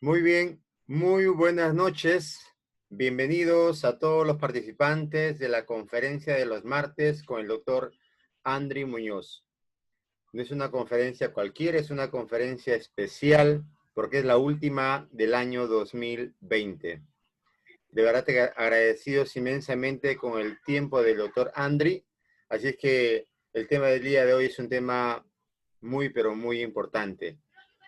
Muy bien, muy buenas noches. Bienvenidos a todos los participantes de la conferencia de los martes con el doctor Andri Muñoz. No es una conferencia cualquiera, es una conferencia especial porque es la última del año 2020. De verdad te agradecidos inmensamente con el tiempo del doctor Andri. Así es que el tema del día de hoy es un tema muy, pero muy importante.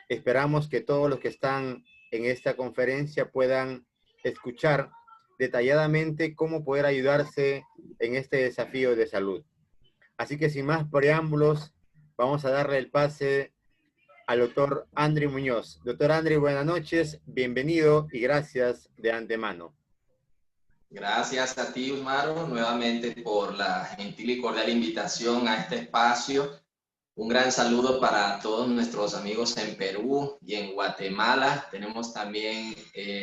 Esperamos que todos los que están en esta conferencia puedan escuchar detalladamente cómo poder ayudarse en este desafío de salud. Así que sin más preámbulos, vamos a darle el pase al doctor Andri Muñoz. Doctor Andri, buenas noches, bienvenido y gracias de antemano. Gracias a ti, Usmaro, nuevamente por la gentil y cordial invitación a este espacio. Un gran saludo para todos nuestros amigos en Perú y en Guatemala. Tenemos también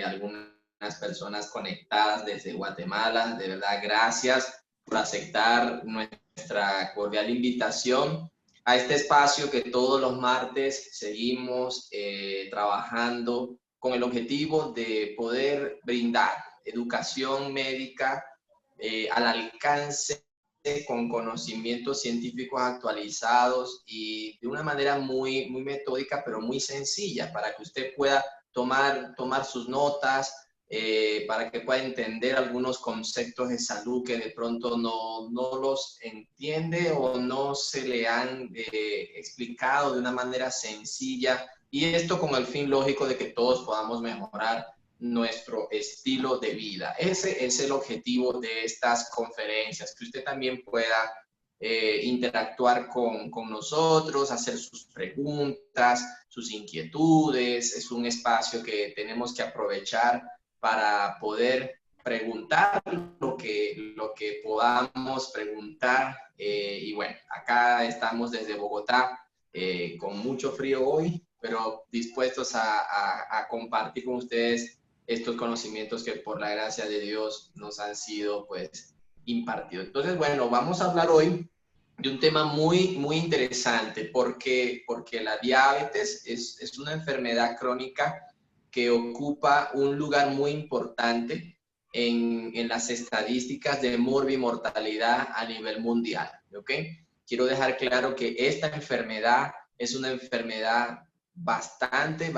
algunas personas conectadas desde Guatemala. De verdad, gracias por aceptar nuestra cordial invitación a este espacio que todos los martes seguimos trabajando con el objetivo de poder brindar educación médica al alcance con conocimientos científicos actualizados y de una manera muy metódica, pero muy sencilla, para que usted pueda tomar sus notas, para que pueda entender algunos conceptos de salud que de pronto no los entiende o no se le han explicado de una manera sencilla, y esto con el fin lógico de que todos podamos mejorar nuestro estilo de vida. Ese es el objetivo de estas conferencias, que usted también pueda interactuar con nosotros, hacer sus preguntas, sus inquietudes. Es un espacio que tenemos que aprovechar para poder preguntar lo que podamos preguntar. Y bueno, acá estamos desde Bogotá, con mucho frío hoy, pero dispuestos a compartir con ustedes estos conocimientos que por la gracia de Dios nos han sido pues impartidos. Entonces, bueno, vamos a hablar hoy de un tema muy interesante, porque la diabetes es una enfermedad crónica que ocupa un lugar muy importante en las estadísticas de morbimortalidad a nivel mundial, ¿ok? Quiero dejar claro que esta enfermedad es una enfermedad bastante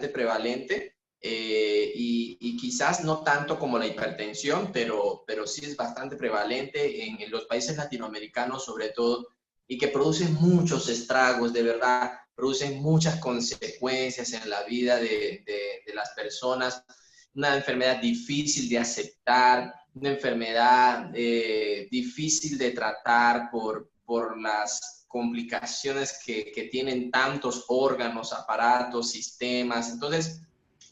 prevalente, y quizás no tanto como la hipertensión, pero sí es bastante prevalente en los países latinoamericanos sobre todo, y que produce muchos estragos, de verdad, producen muchas consecuencias en la vida de las personas. Una enfermedad difícil de aceptar, una enfermedad difícil de tratar por las complicaciones que tienen tantos órganos, aparatos, sistemas. Entonces,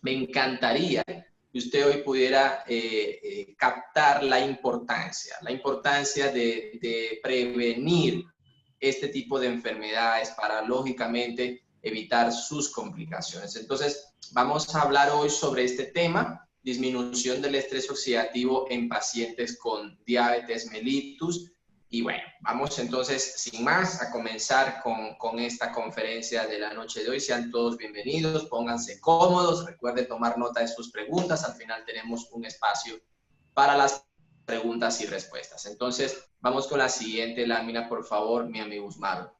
me encantaría que usted hoy pudiera captar la importancia de prevenir este tipo de enfermedades para, lógicamente, evitar sus complicaciones. Entonces, vamos a hablar hoy sobre este tema: disminución del estrés oxidativo en pacientes con diabetes mellitus. Y bueno, vamos entonces, sin más, a comenzar con esta conferencia de la noche de hoy. Sean todos bienvenidos, pónganse cómodos, recuerden tomar nota de sus preguntas. Al final tenemos un espacio para las preguntas y respuestas. Entonces, vamos con la siguiente lámina, por favor, mi amigo Usmaro.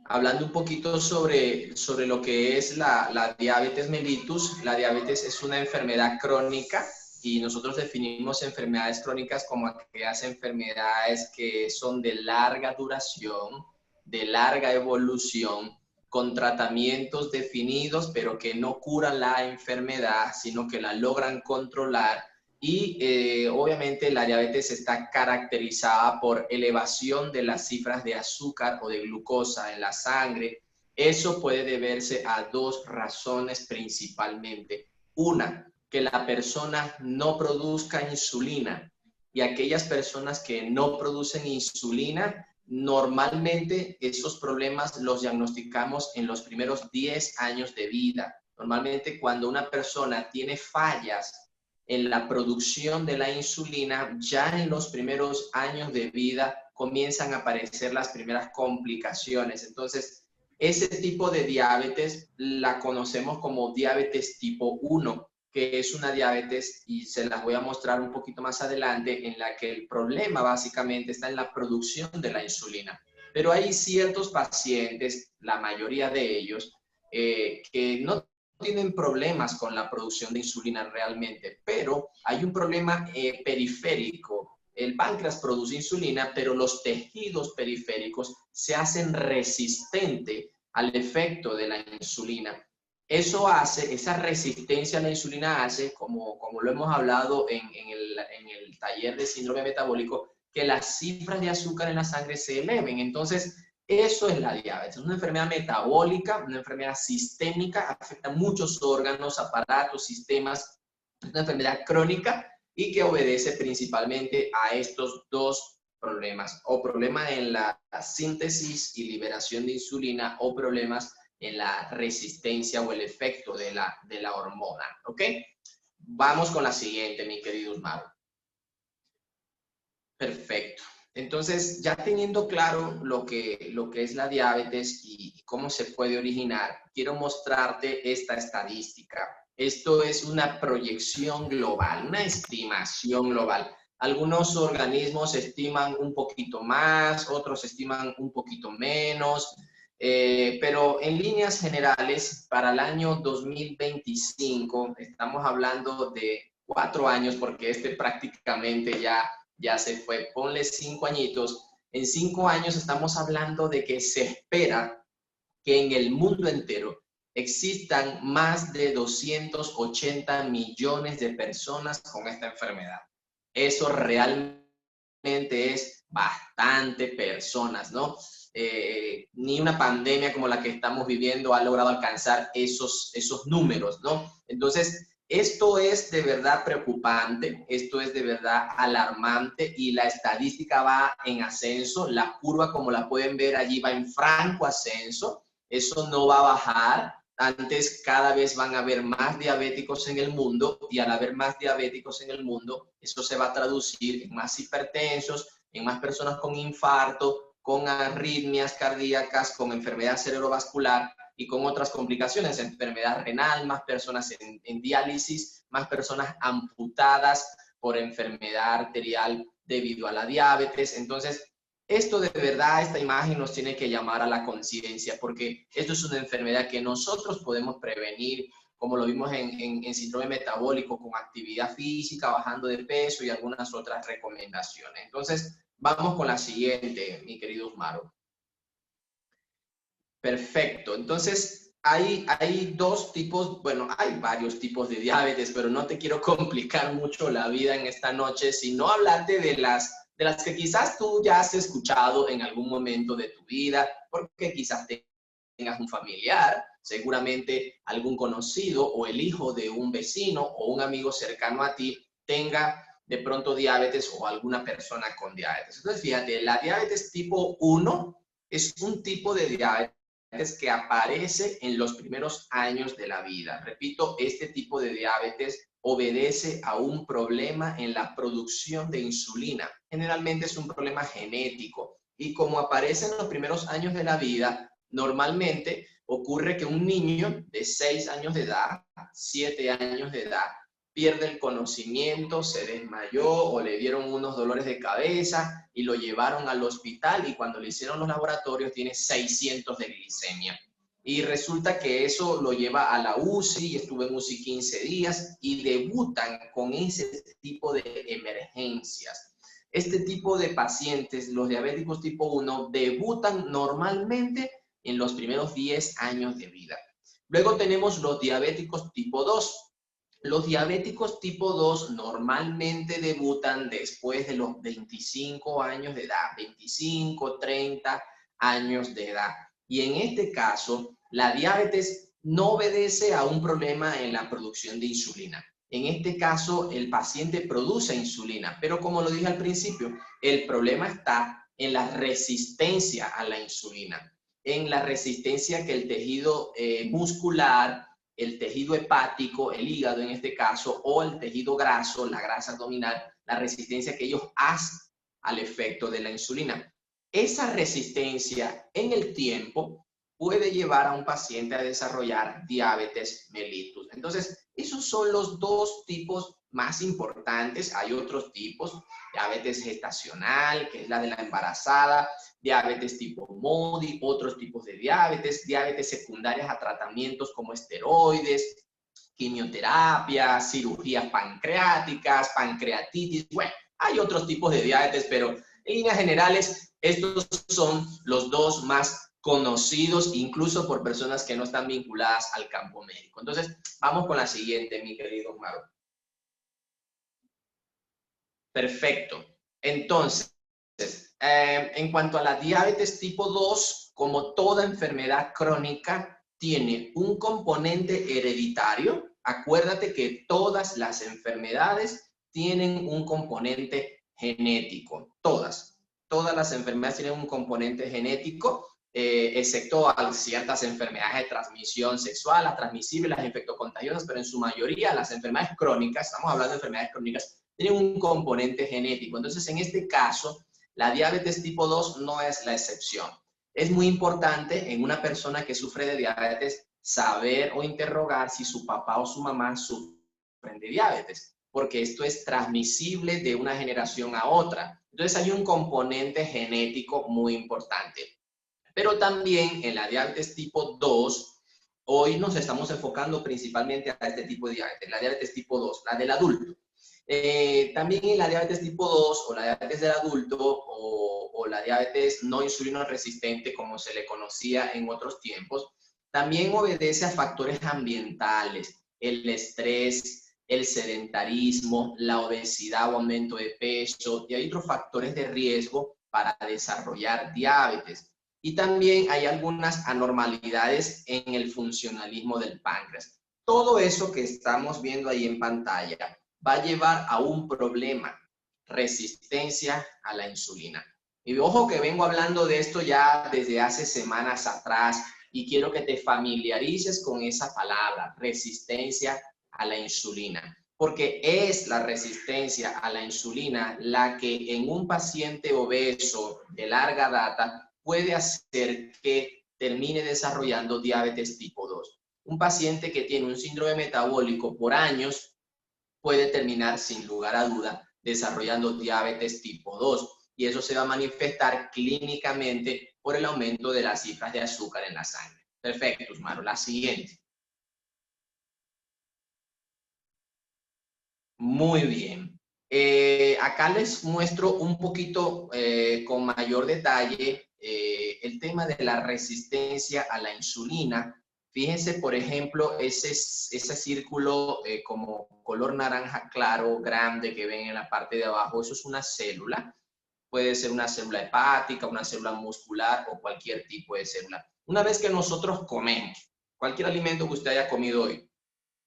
Hablando un poquito sobre lo que es la diabetes mellitus. La diabetes es una enfermedad crónica, y nosotros definimos enfermedades crónicas como aquellas enfermedades que son de larga duración, de larga evolución, con tratamientos definidos, pero que no curan la enfermedad, sino que la logran controlar. Y obviamente la diabetes está caracterizada por elevación de las cifras de azúcar o de glucosa en la sangre. Eso puede deberse a dos razones principalmente. Una, que la persona no produzca insulina, y aquellas personas que no producen insulina, normalmente esos problemas los diagnosticamos en los primeros 10 años de vida. Normalmente cuando una persona tiene fallas en la producción de la insulina, ya en los primeros años de vida comienzan a aparecer las primeras complicaciones. Entonces, Ese tipo de diabetes la conocemos como diabetes tipo 1, que es una diabetes, y se las voy a mostrar un poquito más adelante, en la que el problema básicamente está en la producción de la insulina. Pero hay ciertos pacientes, la mayoría de ellos, que no tienen problemas con la producción de insulina realmente, pero hay un problema periférico. El páncreas produce insulina, pero los tejidos periféricos se hacen resistentes al efecto de la insulina. Eso hace, esa resistencia a la insulina hace, como lo hemos hablado en el taller de síndrome metabólico, que las cifras de azúcar en la sangre se eleven. Entonces, eso es la diabetes, una enfermedad metabólica, una enfermedad sistémica, afecta muchos órganos, aparatos, sistemas, es una enfermedad crónica y que obedece principalmente a estos dos problemas, o problemas en la síntesis y liberación de insulina, o problemas en la resistencia o el efecto de la hormona, ¿ok? Vamos con la siguiente, mi querido Osmar. Perfecto. Entonces, ya teniendo claro lo que es la diabetes y cómo se puede originar, quiero mostrarte esta estadística. Esto es una proyección global, una estimación global. Algunos organismos estiman un poquito más, otros estiman un poquito menos, pero en líneas generales, para el año 2025, estamos hablando de 4 años, porque prácticamente ya se fue, ponle 5 añitos. En 5 años estamos hablando de que se espera que en el mundo entero existan más de 280 millones de personas con esta enfermedad. Eso realmente es bastante personas, ¿no? Ni una pandemia como la que estamos viviendo ha logrado alcanzar esos números, ¿no? Entonces, esto es de verdad preocupante, esto es de verdad alarmante y la estadística va en ascenso. La curva, como la pueden ver allí, va en franco ascenso. Eso no va a bajar. Antes, cada vez van a haber más diabéticos en el mundo, y al haber más diabéticos en el mundo, eso se va a traducir en más hipertensos, en más personas con infarto, con arritmias cardíacas, con enfermedad cerebrovascular y con otras complicaciones, enfermedad renal, más personas en diálisis, más personas amputadas por enfermedad arterial debido a la diabetes. Entonces, esto de verdad, esta imagen nos tiene que llamar a la conciencia, porque esto es una enfermedad que nosotros podemos prevenir, como lo vimos en síndrome metabólico, con actividad física, bajando de peso y algunas otras recomendaciones. Entonces, vamos con la siguiente, mi querido Osmaro. Perfecto. Entonces, hay dos tipos, bueno, hay varios tipos de diabetes, pero no te quiero complicar mucho la vida en esta noche, sino hablarte de las que quizás tú ya has escuchado en algún momento de tu vida, porque quizás tengas un familiar, seguramente algún conocido o el hijo de un vecino o un amigo cercano a ti tenga de pronto diabetes, o alguna persona con diabetes. Entonces, fíjate, la diabetes tipo 1 es un tipo de diabetes que aparece en los primeros años de la vida. Repito, este tipo de diabetes obedece a un problema en la producción de insulina. Generalmente es un problema genético, y como aparece en los primeros años de la vida, normalmente ocurre que un niño de 6 años de edad, 7 años de edad, pierde el conocimiento, se desmayó o le dieron unos dolores de cabeza y lo llevaron al hospital, y cuando le hicieron los laboratorios tiene 600 de glicemia. Y resulta que eso lo lleva a la UCI, y estuvo en UCI 15 días y debutan con ese tipo de emergencias. Este tipo de pacientes, los diabéticos tipo 1, debutan normalmente en los primeros 10 años de vida. Luego tenemos los diabéticos tipo 2. Los diabéticos tipo 2 normalmente debutan después de los 25 años de edad, 25, 30 años de edad. Y en este caso, la diabetes no obedece a un problema en la producción de insulina. En este caso, el paciente produce insulina, pero como lo dije al principio, el problema está en la resistencia a la insulina, en la resistencia que el tejido muscular, el tejido hepático, el hígado en este caso, o el tejido graso, la grasa abdominal, la resistencia que ellos hacen al efecto de la insulina. Esa resistencia en el tiempo puede llevar a un paciente a desarrollar diabetes mellitus. Entonces, esos son los dos tipos más importantes. Hay otros tipos: diabetes gestacional, que es la de la embarazada, diabetes tipo MODY, otros tipos de diabetes, diabetes secundarias a tratamientos como esteroides, quimioterapia, cirugías pancreáticas, pancreatitis. Bueno, hay otros tipos de diabetes, pero en líneas generales, estos son los dos más conocidos, incluso por personas que no están vinculadas al campo médico. Entonces, vamos con la siguiente, mi querido Maro. Perfecto. Entonces, en cuanto a la diabetes tipo 2, como toda enfermedad crónica, tiene un componente hereditario. Acuérdate que todas las enfermedades tienen un componente genético. Todas las enfermedades tienen un componente genético, excepto ciertas enfermedades de transmisión sexual, las transmisibles, las infectocontagiosas, pero en su mayoría las enfermedades crónicas, estamos hablando de enfermedades crónicas, tienen un componente genético. Entonces, en este caso, la diabetes tipo 2 no es la excepción. Es muy importante en una persona que sufre de diabetes saber o interrogar si su papá o su mamá sufren de diabetes, porque esto es transmisible de una generación a otra. Entonces, hay un componente genético muy importante. Pero también en la diabetes tipo 2, hoy nos estamos enfocando principalmente a este tipo de diabetes, la diabetes tipo 2, la del adulto. También en la diabetes tipo 2 o la diabetes del adulto o la diabetes no insulino resistente, como se le conocía en otros tiempos, también obedece a factores ambientales, el estrés, el sedentarismo, la obesidad o aumento de peso, y hay otros factores de riesgo para desarrollar diabetes. Y también hay algunas anormalidades en el funcionalismo del páncreas. Todo eso que estamos viendo ahí en pantalla va a llevar a un problema: resistencia a la insulina. Y ojo que vengo hablando de esto ya desde hace semanas atrás y quiero que te familiarices con esa palabra, resistencia a la insulina, porque es la resistencia a la insulina la que en un paciente obeso de larga data puede hacer que termine desarrollando diabetes tipo 2. Un paciente que tiene un síndrome metabólico por años puede terminar, sin lugar a duda, desarrollando diabetes tipo 2. Y eso se va a manifestar clínicamente por el aumento de las cifras de azúcar en la sangre. Perfecto, Usmaro. La siguiente. Muy bien. Acá les muestro un poquito con mayor detalle el tema de la resistencia a la insulina. Fíjense, por ejemplo, ese círculo como color naranja claro, grande, que ven en la parte de abajo. Eso es una célula. Puede ser una célula hepática, una célula muscular o cualquier tipo de célula. Una vez que nosotros comemos, cualquier alimento que usted haya comido hoy,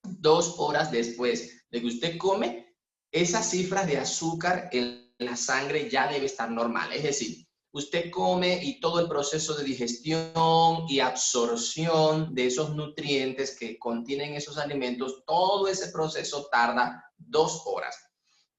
2 horas después de que usted come, esas cifras de azúcar en la sangre ya debe estar normal. Es decir, usted come y todo el proceso de digestión y absorción de esos nutrientes que contienen esos alimentos, todo ese proceso tarda 2 horas.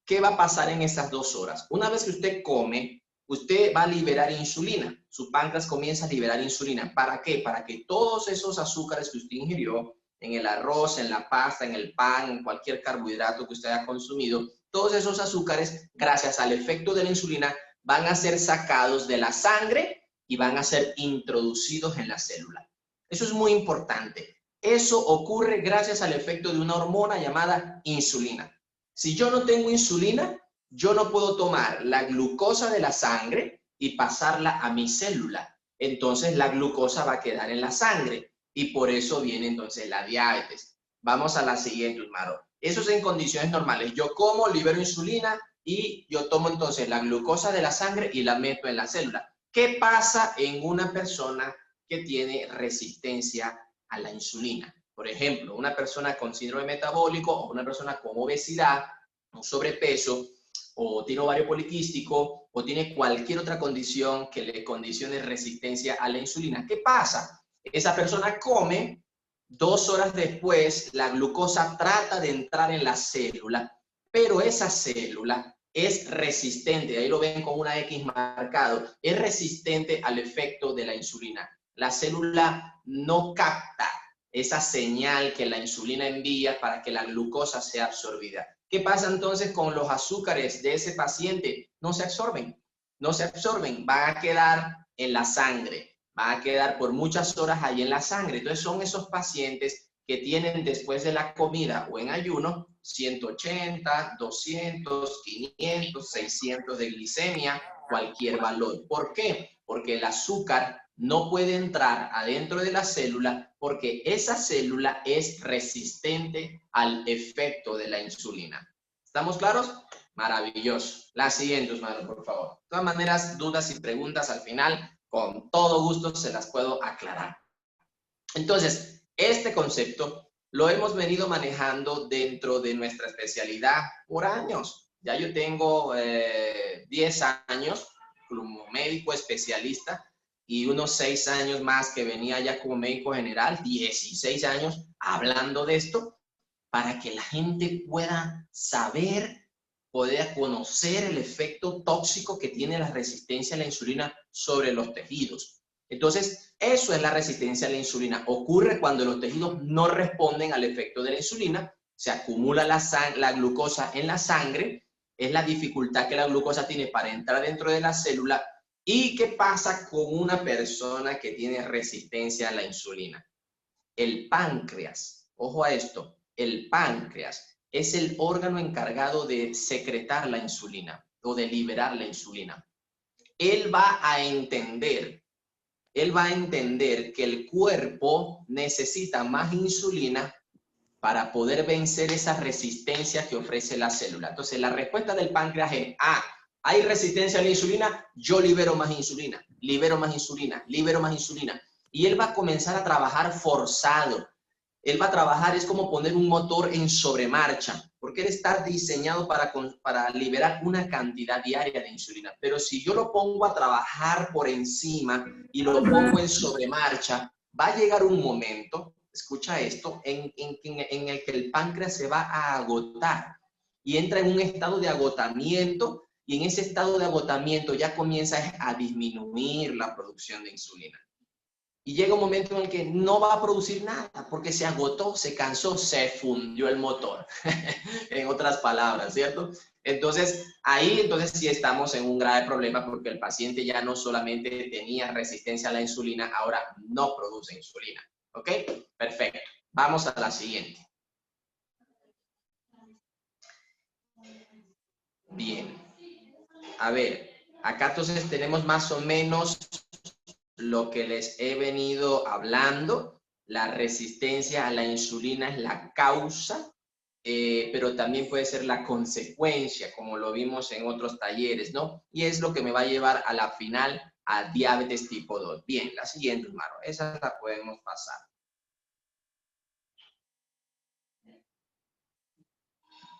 ¿Qué va a pasar en esas 2 horas? Una vez que usted come, usted va a liberar insulina. Su páncreas comienza a liberar insulina. ¿Para qué? Para que todos esos azúcares que usted ingirió en el arroz, en la pasta, en el pan, en cualquier carbohidrato que usted haya consumido, todos esos azúcares, gracias al efecto de la insulina, van a ser sacados de la sangre y van a ser introducidos en la célula. Eso es muy importante. Eso ocurre gracias al efecto de una hormona llamada insulina. Si yo no tengo insulina, yo no puedo tomar la glucosa de la sangre y pasarla a mi célula. Entonces la glucosa va a quedar en la sangre y por eso viene entonces la diabetes. Vamos a la siguiente, Usmaro. Eso es en condiciones normales. Yo como, libero insulina y yo tomo entonces la glucosa de la sangre y la meto en la célula. ¿Qué pasa en una persona que tiene resistencia a la insulina? Por ejemplo, una persona con síndrome metabólico o una persona con obesidad o sobrepeso o tiene ovario poliquístico o tiene cualquier otra condición que le condicione resistencia a la insulina. ¿Qué pasa? Esa persona come, 2 horas después la glucosa trata de entrar en la célula, pero esa célula es resistente, ahí lo ven con una X marcado, es resistente al efecto de la insulina. La célula no capta esa señal que la insulina envía para que la glucosa sea absorbida. ¿Qué pasa entonces con los azúcares de ese paciente? No se absorben, no se absorben, van a quedar en la sangre, van a quedar por muchas horas ahí en la sangre. Entonces son esos pacientes que tienen después de la comida o en ayuno 180, 200, 500, 600 de glicemia, cualquier valor. ¿Por qué? Porque el azúcar no puede entrar adentro de la célula porque esa célula es resistente al efecto de la insulina. ¿Estamos claros? Maravilloso. La siguiente, Osmar, por favor. De todas maneras, dudas y preguntas al final, con todo gusto se las puedo aclarar. Entonces, este concepto lo hemos venido manejando dentro de nuestra especialidad por años. Ya yo tengo 10 años como médico especialista y unos 6 años más que venía ya como médico general, 16 años hablando de esto, para que la gente pueda saber, poder conocer el efecto tóxico que tiene la resistencia a la insulina sobre los tejidos. Entonces, eso es la resistencia a la insulina. Ocurre cuando los tejidos no responden al efecto de la insulina, se acumula la glucosa en la sangre, es la dificultad que la glucosa tiene para entrar dentro de la célula. ¿Y qué pasa con una persona que tiene resistencia a la insulina? El páncreas, ojo a esto, el páncreas es el órgano encargado de secretar la insulina o de liberar la insulina. Él va a entender que el cuerpo necesita más insulina para poder vencer esa resistencia que ofrece la célula. Entonces, la respuesta del páncreas es, hay resistencia a la insulina, yo libero más insulina, libero más insulina, libero más insulina. Y él va a comenzar a trabajar forzado. Él va a trabajar, es como poner un motor en sobremarcha, porque él está diseñado para liberar una cantidad diaria de insulina. Pero si yo lo pongo a trabajar por encima y lo pongo en sobremarcha, va a llegar un momento, escucha esto, en el que el páncreas se va a agotar y entra en un estado de agotamiento, y en ese estado de agotamiento ya comienza a disminuir la producción de insulina. Y llega un momento en el que no va a producir nada porque se agotó, se cansó, se fundió el motor. En otras palabras, ¿cierto? Entonces, ahí sí estamos en un grave problema porque el paciente ya no solamente tenía resistencia a la insulina, ahora no produce insulina. ¿Ok? Perfecto. Vamos a la siguiente. Bien. A ver, acá entonces tenemos más o menos lo que les he venido hablando. La resistencia a la insulina es la causa, pero también puede ser la consecuencia, como lo vimos en otros talleres, ¿no? Y es lo que me va a llevar a la final a diabetes tipo 2. Bien, la siguiente, Maro, esa la podemos pasar.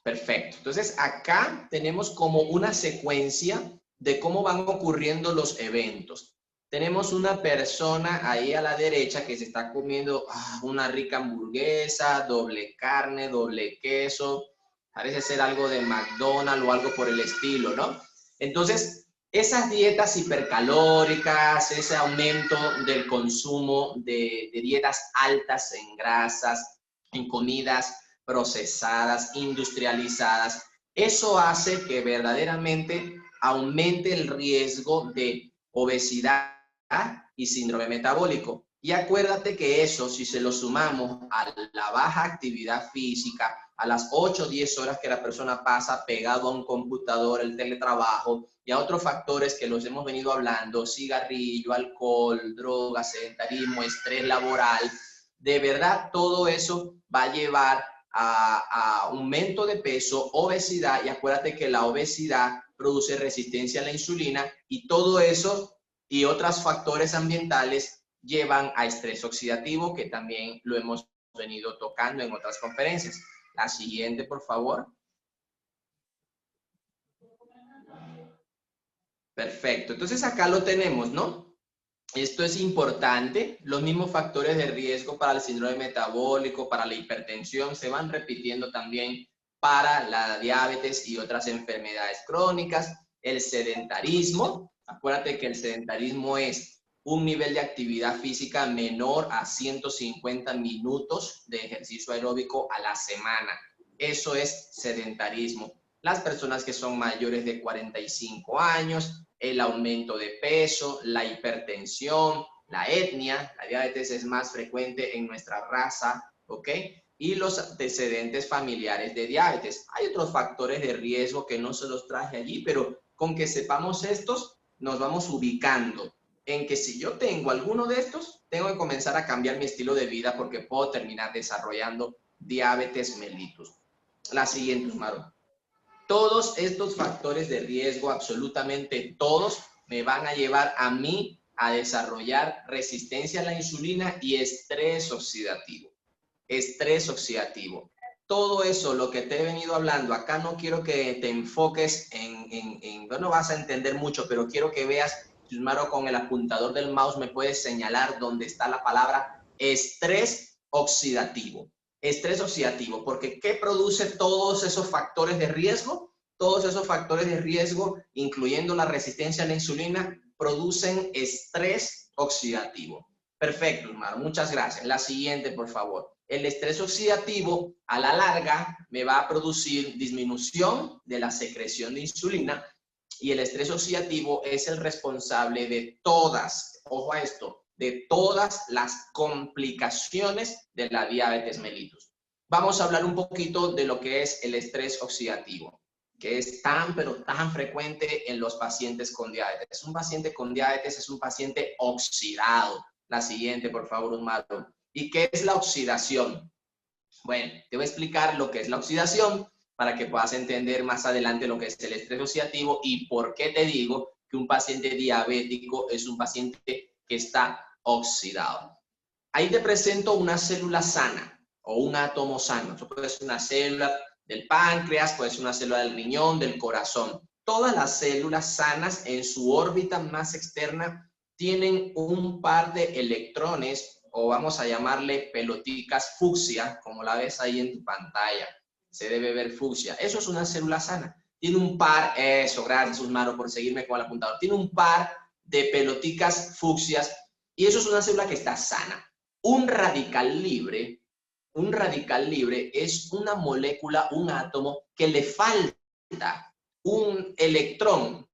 Perfecto. Entonces, acá tenemos como una secuencia de cómo van ocurriendo los eventos. Tenemos una persona ahí a la derecha que se está comiendo una rica hamburguesa, doble carne, doble queso. Parece ser algo de McDonald's o algo por el estilo, ¿no? Entonces, esas dietas hipercalóricas, ese aumento del consumo de dietas altas en grasas, en comidas procesadas, industrializadas, eso hace que verdaderamente aumente el riesgo de obesidad y síndrome metabólico. Y acuérdate que eso, si se lo sumamos a la baja actividad física, a las 8 o 10 horas que la persona pasa pegado a un computador, el teletrabajo, y a otros factores que los hemos venido hablando, cigarrillo, alcohol, drogas, sedentarismo, estrés laboral, de verdad todo eso va a llevar a aumento de peso, obesidad, y acuérdate que la obesidad produce resistencia a la insulina, y todo eso y otros factores ambientales llevan a estrés oxidativo, que también lo hemos venido tocando en otras conferencias. La siguiente, por favor. Perfecto. Entonces acá lo tenemos, ¿no? Esto es importante. Los mismos factores de riesgo para el síndrome metabólico, para la hipertensión, se van repitiendo también para la diabetes y otras enfermedades crónicas. El sedentarismo. Acuérdate que el sedentarismo es un nivel de actividad física menor a 150 minutos de ejercicio aeróbico a la semana. Eso es sedentarismo. Las personas que son mayores de 45 años, el aumento de peso, la hipertensión, la etnia, la diabetes es más frecuente en nuestra raza, ¿ok? Y los antecedentes familiares de diabetes. Hay otros factores de riesgo que no se los traje allí, pero con que sepamos estos, nos vamos ubicando en que si yo tengo alguno de estos, tengo que comenzar a cambiar mi estilo de vida porque puedo terminar desarrollando diabetes mellitus. La siguiente, Usmaro. Todos estos factores de riesgo, absolutamente todos, me van a llevar a mí a desarrollar resistencia a la insulina y estrés oxidativo. Estrés oxidativo. Todo eso, lo que te he venido hablando, acá no quiero que te enfoques no vas a entender mucho, pero quiero que veas, Usmaro, con el apuntador del mouse me puedes señalar dónde está la palabra estrés oxidativo. Estrés oxidativo, porque ¿qué produce todos esos factores de riesgo? Todos esos factores de riesgo, incluyendo la resistencia a la insulina, producen estrés oxidativo. Perfecto, Usmaro, muchas gracias. La siguiente, por favor. El estrés oxidativo, a la larga, me va a producir disminución de la secreción de insulina y el estrés oxidativo es el responsable de todas, ojo a esto, de todas las complicaciones de la diabetes mellitus. Vamos a hablar un poquito de lo que es el estrés oxidativo, que es tan, pero tan frecuente en los pacientes con diabetes. Un paciente con diabetes es un paciente oxidado. La siguiente, por favor, Usmaro. ¿Y qué es la oxidación? Bueno, te voy a explicar lo que es la oxidación para que puedas entender más adelante lo que es el estrés oxidativo y por qué te digo que un paciente diabético es un paciente que está oxidado. Ahí te presento una célula sana o un átomo sano. Eso puede ser una célula del páncreas, puede ser una célula del riñón, del corazón. Todas las células sanas en su órbita más externa tienen un par de electrones, o vamos a llamarle peloticas fucsia, como la ves ahí en tu pantalla. Se debe ver fucsia. Eso es una célula sana. Tiene un par, eso, gracias, Usmaro, por seguirme con el apuntador. Tiene un par de peloticas fucsias y eso es una célula que está sana. Un radical libre es una molécula, un átomo que le falta un electrón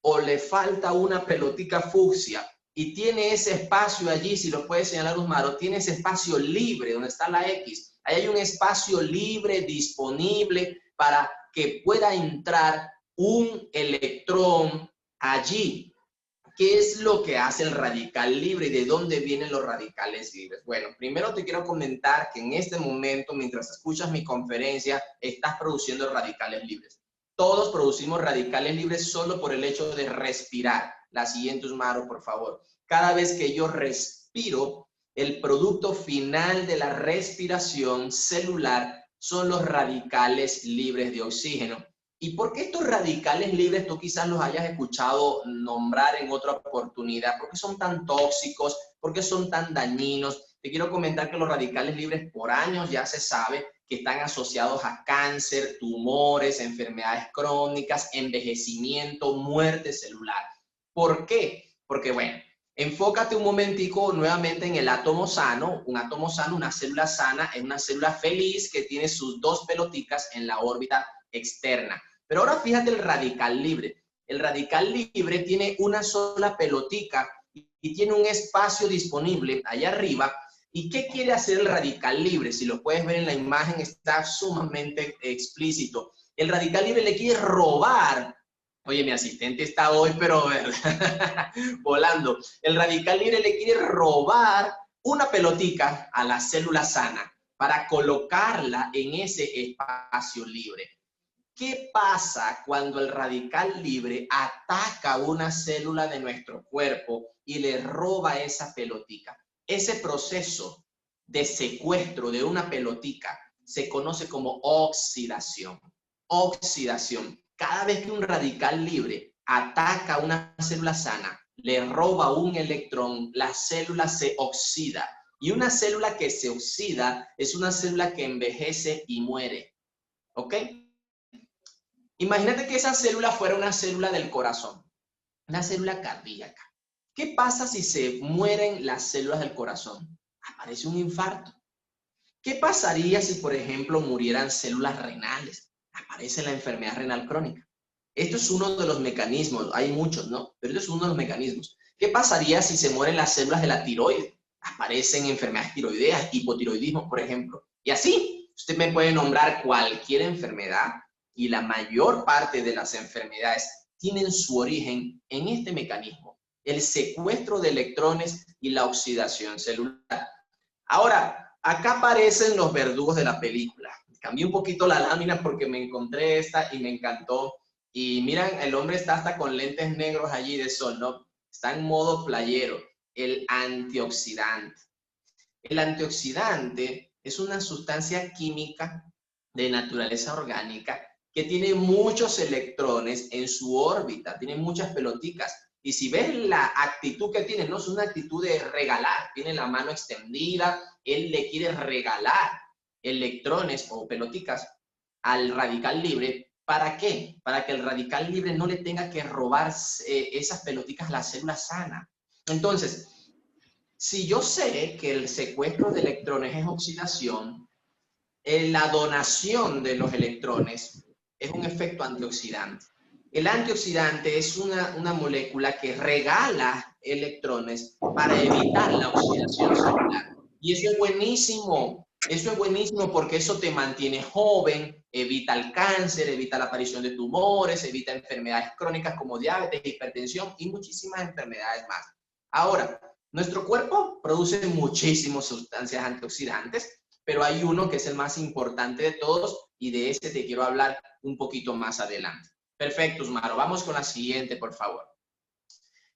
o le falta una pelotica fucsia y tiene ese espacio allí, si lo puedes señalar, Usmaro, tiene ese espacio libre donde está la X. Ahí hay un espacio libre disponible para que pueda entrar un electrón allí. ¿Qué es lo que hace el radical libre y de dónde vienen los radicales libres? Bueno, primero te quiero comentar que en este momento, mientras escuchas mi conferencia, estás produciendo radicales libres. Todos producimos radicales libres solo por el hecho de respirar. La siguiente, Usmaro, por favor. Cada vez que yo respiro, el producto final de la respiración celular son los radicales libres de oxígeno. ¿Y por qué estos radicales libres tú quizás los hayas escuchado nombrar en otra oportunidad? ¿Por qué son tan tóxicos? ¿Por qué son tan dañinos? Te quiero comentar que los radicales libres por años ya se sabe que están asociados a cáncer, tumores, enfermedades crónicas, envejecimiento, muerte celular. ¿Por qué? Porque, bueno, enfócate un momentico nuevamente en el átomo sano. Un átomo sano, una célula sana, es una célula feliz que tiene sus dos peloticas en la órbita externa. Pero ahora fíjate el radical libre. El radical libre tiene una sola pelotica y tiene un espacio disponible allá arriba. ¿Y qué quiere hacer el radical libre? Si lo puedes ver en la imagen, está sumamente explícito. El radical libre le quiere robar. Oye, mi asistente está hoy, pero volando. El radical libre le quiere robar una pelotica a la célula sana para colocarla en ese espacio libre. ¿Qué pasa cuando el radical libre ataca una célula de nuestro cuerpo y le roba esa pelotica? Ese proceso de secuestro de una pelotica se conoce como oxidación. Oxidación. Cada vez que un radical libre ataca a una célula sana, le roba un electrón, la célula se oxida. Y una célula que se oxida es una célula que envejece y muere. ¿Ok? Imagínate que esa célula fuera una célula del corazón, una célula cardíaca. ¿Qué pasa si se mueren las células del corazón? Aparece un infarto. ¿Qué pasaría si, por ejemplo, murieran células renales? Aparece la enfermedad renal crónica. Esto es uno de los mecanismos, hay muchos, ¿no? Pero esto es uno de los mecanismos. ¿Qué pasaría si se mueren las células de la tiroides? Aparecen enfermedades tiroideas, hipotiroidismo, por ejemplo. Y así, usted me puede nombrar cualquier enfermedad y la mayor parte de las enfermedades tienen su origen en este mecanismo, el secuestro de electrones y la oxidación celular. Ahora, acá aparecen los verdugos de la película. Cambié un poquito la lámina porque me encontré esta y me encantó. Y miran, el hombre está hasta con lentes negros allí de sol, ¿no? Está en modo playero. El antioxidante. El antioxidante es una sustancia química de naturaleza orgánica que tiene muchos electrones en su órbita, tiene muchas peloticas. Y si ves la actitud que tiene, no es una actitud de regalar, tiene la mano extendida, él le quiere regalar electrones o peloticas al radical libre. ¿Para qué? Para que el radical libre no le tenga que robar esas peloticas a la célula sana. Entonces, si yo sé que el secuestro de electrones es oxidación, la donación de los electrones es un efecto antioxidante. El antioxidante es una molécula que regala electrones para evitar la oxidación celular. Y eso es buenísimo porque eso te mantiene joven, evita el cáncer, evita la aparición de tumores, evita enfermedades crónicas como diabetes, hipertensión y muchísimas enfermedades más. Ahora, nuestro cuerpo produce muchísimas sustancias antioxidantes, pero hay uno que es el más importante de todos y de ese te quiero hablar un poquito más adelante. Perfecto, Usmaro. Vamos con la siguiente, por favor.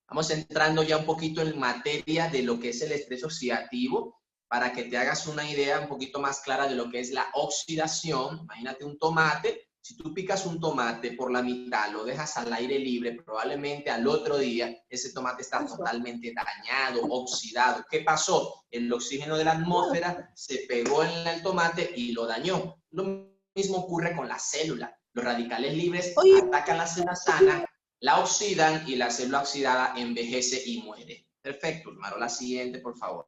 Vamos entrando ya un poquito en materia de lo que es el estrés oxidativo para que te hagas una idea un poquito más clara de lo que es la oxidación. Imagínate un tomate. Si tú picas un tomate por la mitad, lo dejas al aire libre, probablemente al otro día ese tomate está totalmente dañado, oxidado. ¿Qué pasó? El oxígeno de la atmósfera se pegó en el tomate y lo dañó. Lo mismo ocurre con la célula. Los radicales libres atacan la célula sana, la oxidan y la célula oxidada envejece y muere. Perfecto, Maro. La siguiente, por favor.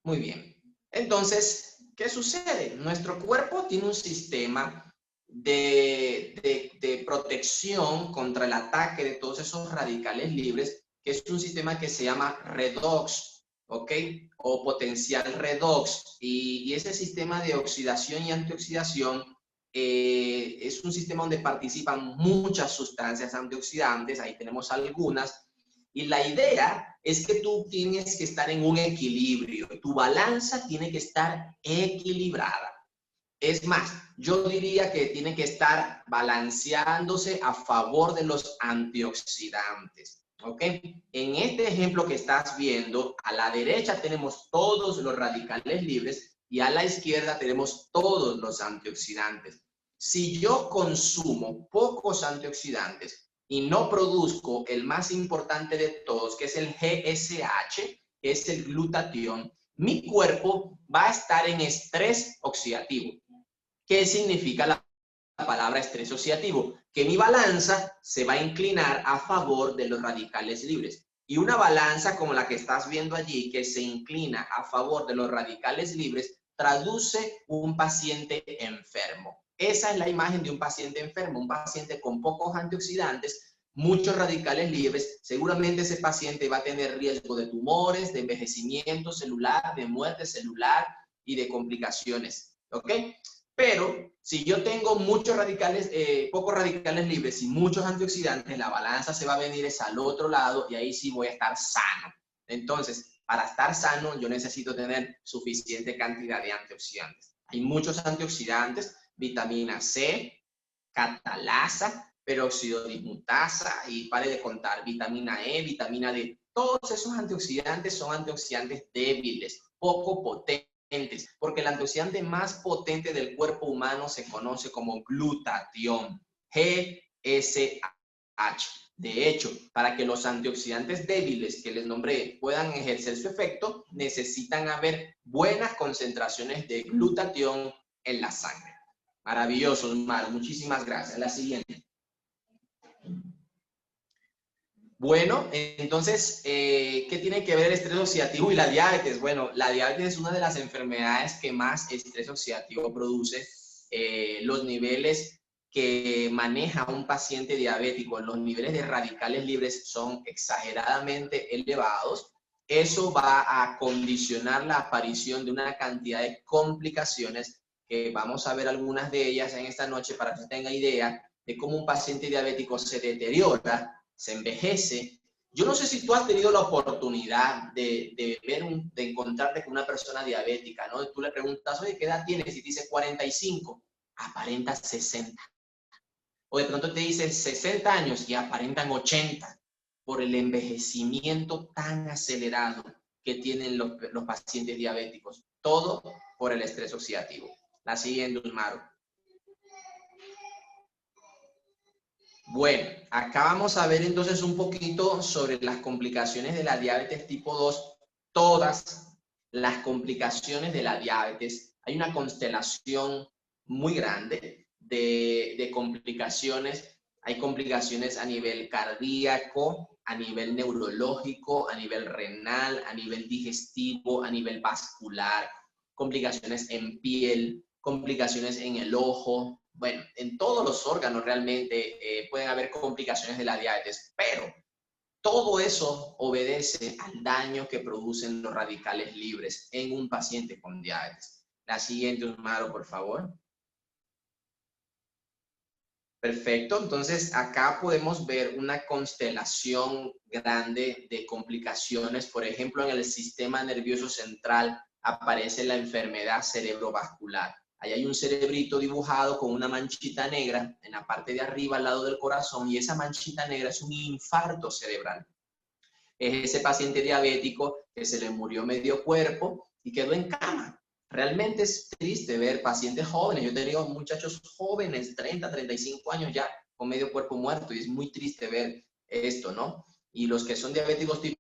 Muy bien. Entonces, ¿qué sucede? Nuestro cuerpo tiene un sistema de protección contra el ataque de todos esos radicales libres, que es un sistema que se llama redox, ¿ok? O potencial redox. Y ese sistema de oxidación y antioxidación es un sistema donde participan muchas sustancias antioxidantes. Ahí tenemos algunas. Y la idea es que tú tienes que estar en un equilibrio. Tu balanza tiene que estar equilibrada. Es más, yo diría que tiene que estar balanceándose a favor de los antioxidantes. ¿Ok? En este ejemplo que estás viendo, a la derecha tenemos todos los radicales libres y a la izquierda tenemos todos los antioxidantes. Si yo consumo pocos antioxidantes y no produzco el más importante de todos, que es el GSH, que es el glutatión, mi cuerpo va a estar en estrés oxidativo. ¿Qué significa la palabra estrés oxidativo? Que mi balanza se va a inclinar a favor de los radicales libres. Y una balanza como la que estás viendo allí, que se inclina a favor de los radicales libres, traduce un paciente enfermo. Esa es la imagen de un paciente enfermo, un paciente con pocos antioxidantes, muchos radicales libres. Seguramente ese paciente va a tener riesgo de tumores, de envejecimiento celular, de muerte celular y de complicaciones. ¿Ok? Pero si yo tengo muchos radicales, pocos radicales libres y muchos antioxidantes, la balanza se va a venir al otro lado y ahí sí voy a estar sano. Entonces, para estar sano, yo necesito tener suficiente cantidad de antioxidantes. Hay muchos antioxidantes, vitamina C, catalasa, peróxido dismutasa y pare de contar, vitamina E, vitamina D. Todos esos antioxidantes son antioxidantes débiles, poco potentes, porque el antioxidante más potente del cuerpo humano se conoce como glutatión, GSH. De hecho, para que los antioxidantes débiles que les nombré puedan ejercer su efecto, necesitan haber buenas concentraciones de glutatión en la sangre. Maravilloso, Osmar. Muchísimas gracias. La siguiente. Bueno, entonces, ¿qué tiene que ver el estrés oxidativo y la diabetes? Bueno, la diabetes es una de las enfermedades que más estrés oxidativo produce. Los niveles que maneja un paciente diabético, los niveles de radicales libres son exageradamente elevados. Eso va a condicionar la aparición de una cantidad de complicaciones que vamos a ver algunas de ellas en esta noche para que tenga idea de cómo un paciente diabético se deteriora, se envejece. Yo no sé si tú has tenido la oportunidad de encontrarte con una persona diabética, ¿no? Y tú le preguntas, oye, ¿qué edad tienes? Y te dice 45, aparenta 60. O de pronto te dice 60 años y aparentan 80 por el envejecimiento tan acelerado que tienen los pacientes diabéticos. Todo por el estrés oxidativo. La siguiente, Usmaro. Bueno, acá vamos a ver entonces un poquito sobre las complicaciones de la diabetes tipo 2. Todas las complicaciones de la diabetes, hay una constelación muy grande de complicaciones. Hay complicaciones a nivel cardíaco, a nivel neurológico, a nivel renal, a nivel digestivo, a nivel vascular, complicaciones en piel, complicaciones en el ojo. Bueno, en todos los órganos realmente pueden haber complicaciones de la diabetes, pero todo eso obedece al daño que producen los radicales libres en un paciente con diabetes. La siguiente, Osmaro, por favor. Perfecto, entonces acá podemos ver una constelación grande de complicaciones. Por ejemplo, en el sistema nervioso central aparece la enfermedad cerebrovascular. Ahí hay un cerebrito dibujado con una manchita negra en la parte de arriba al lado del corazón y esa manchita negra es un infarto cerebral. Es ese paciente diabético que se le murió medio cuerpo y quedó en cama. Realmente es triste ver pacientes jóvenes. Yo he tenido muchachos jóvenes, 30, 35 años ya, con medio cuerpo muerto, y es muy triste ver esto, ¿no? Y los que son diabéticos tipo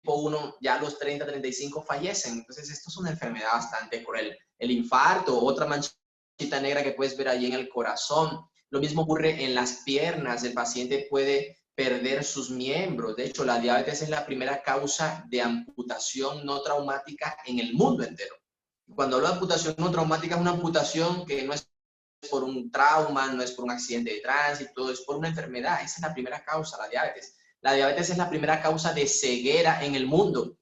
1, ya a los 30, 35 fallecen. Entonces, esto es una enfermedad bastante cruel. El infarto, otra manchita negra que puedes ver ahí en el corazón. Lo mismo ocurre en las piernas. El paciente puede perder sus miembros. De hecho, la diabetes es la primera causa de amputación no traumática en el mundo entero. Cuando hablo de amputación no traumática, es una amputación que no es por un trauma, no es por un accidente de tránsito, es por una enfermedad. Esa es la primera causa, la diabetes. La diabetes es la primera causa de ceguera en el mundo.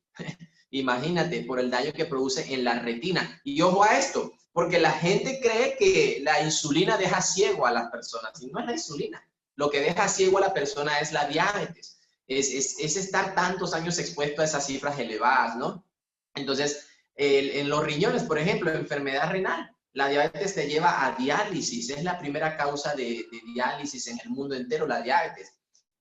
Imagínate, por el daño que produce en la retina. Y ojo a esto, porque la gente cree que la insulina deja ciego a las personas, y no es la insulina. Lo que deja ciego a la persona es la diabetes. Es estar tantos años expuesto a esas cifras elevadas, ¿no? Entonces, en los riñones, por ejemplo, enfermedad renal, la diabetes te lleva a diálisis, es la primera causa de diálisis en el mundo entero, la diabetes.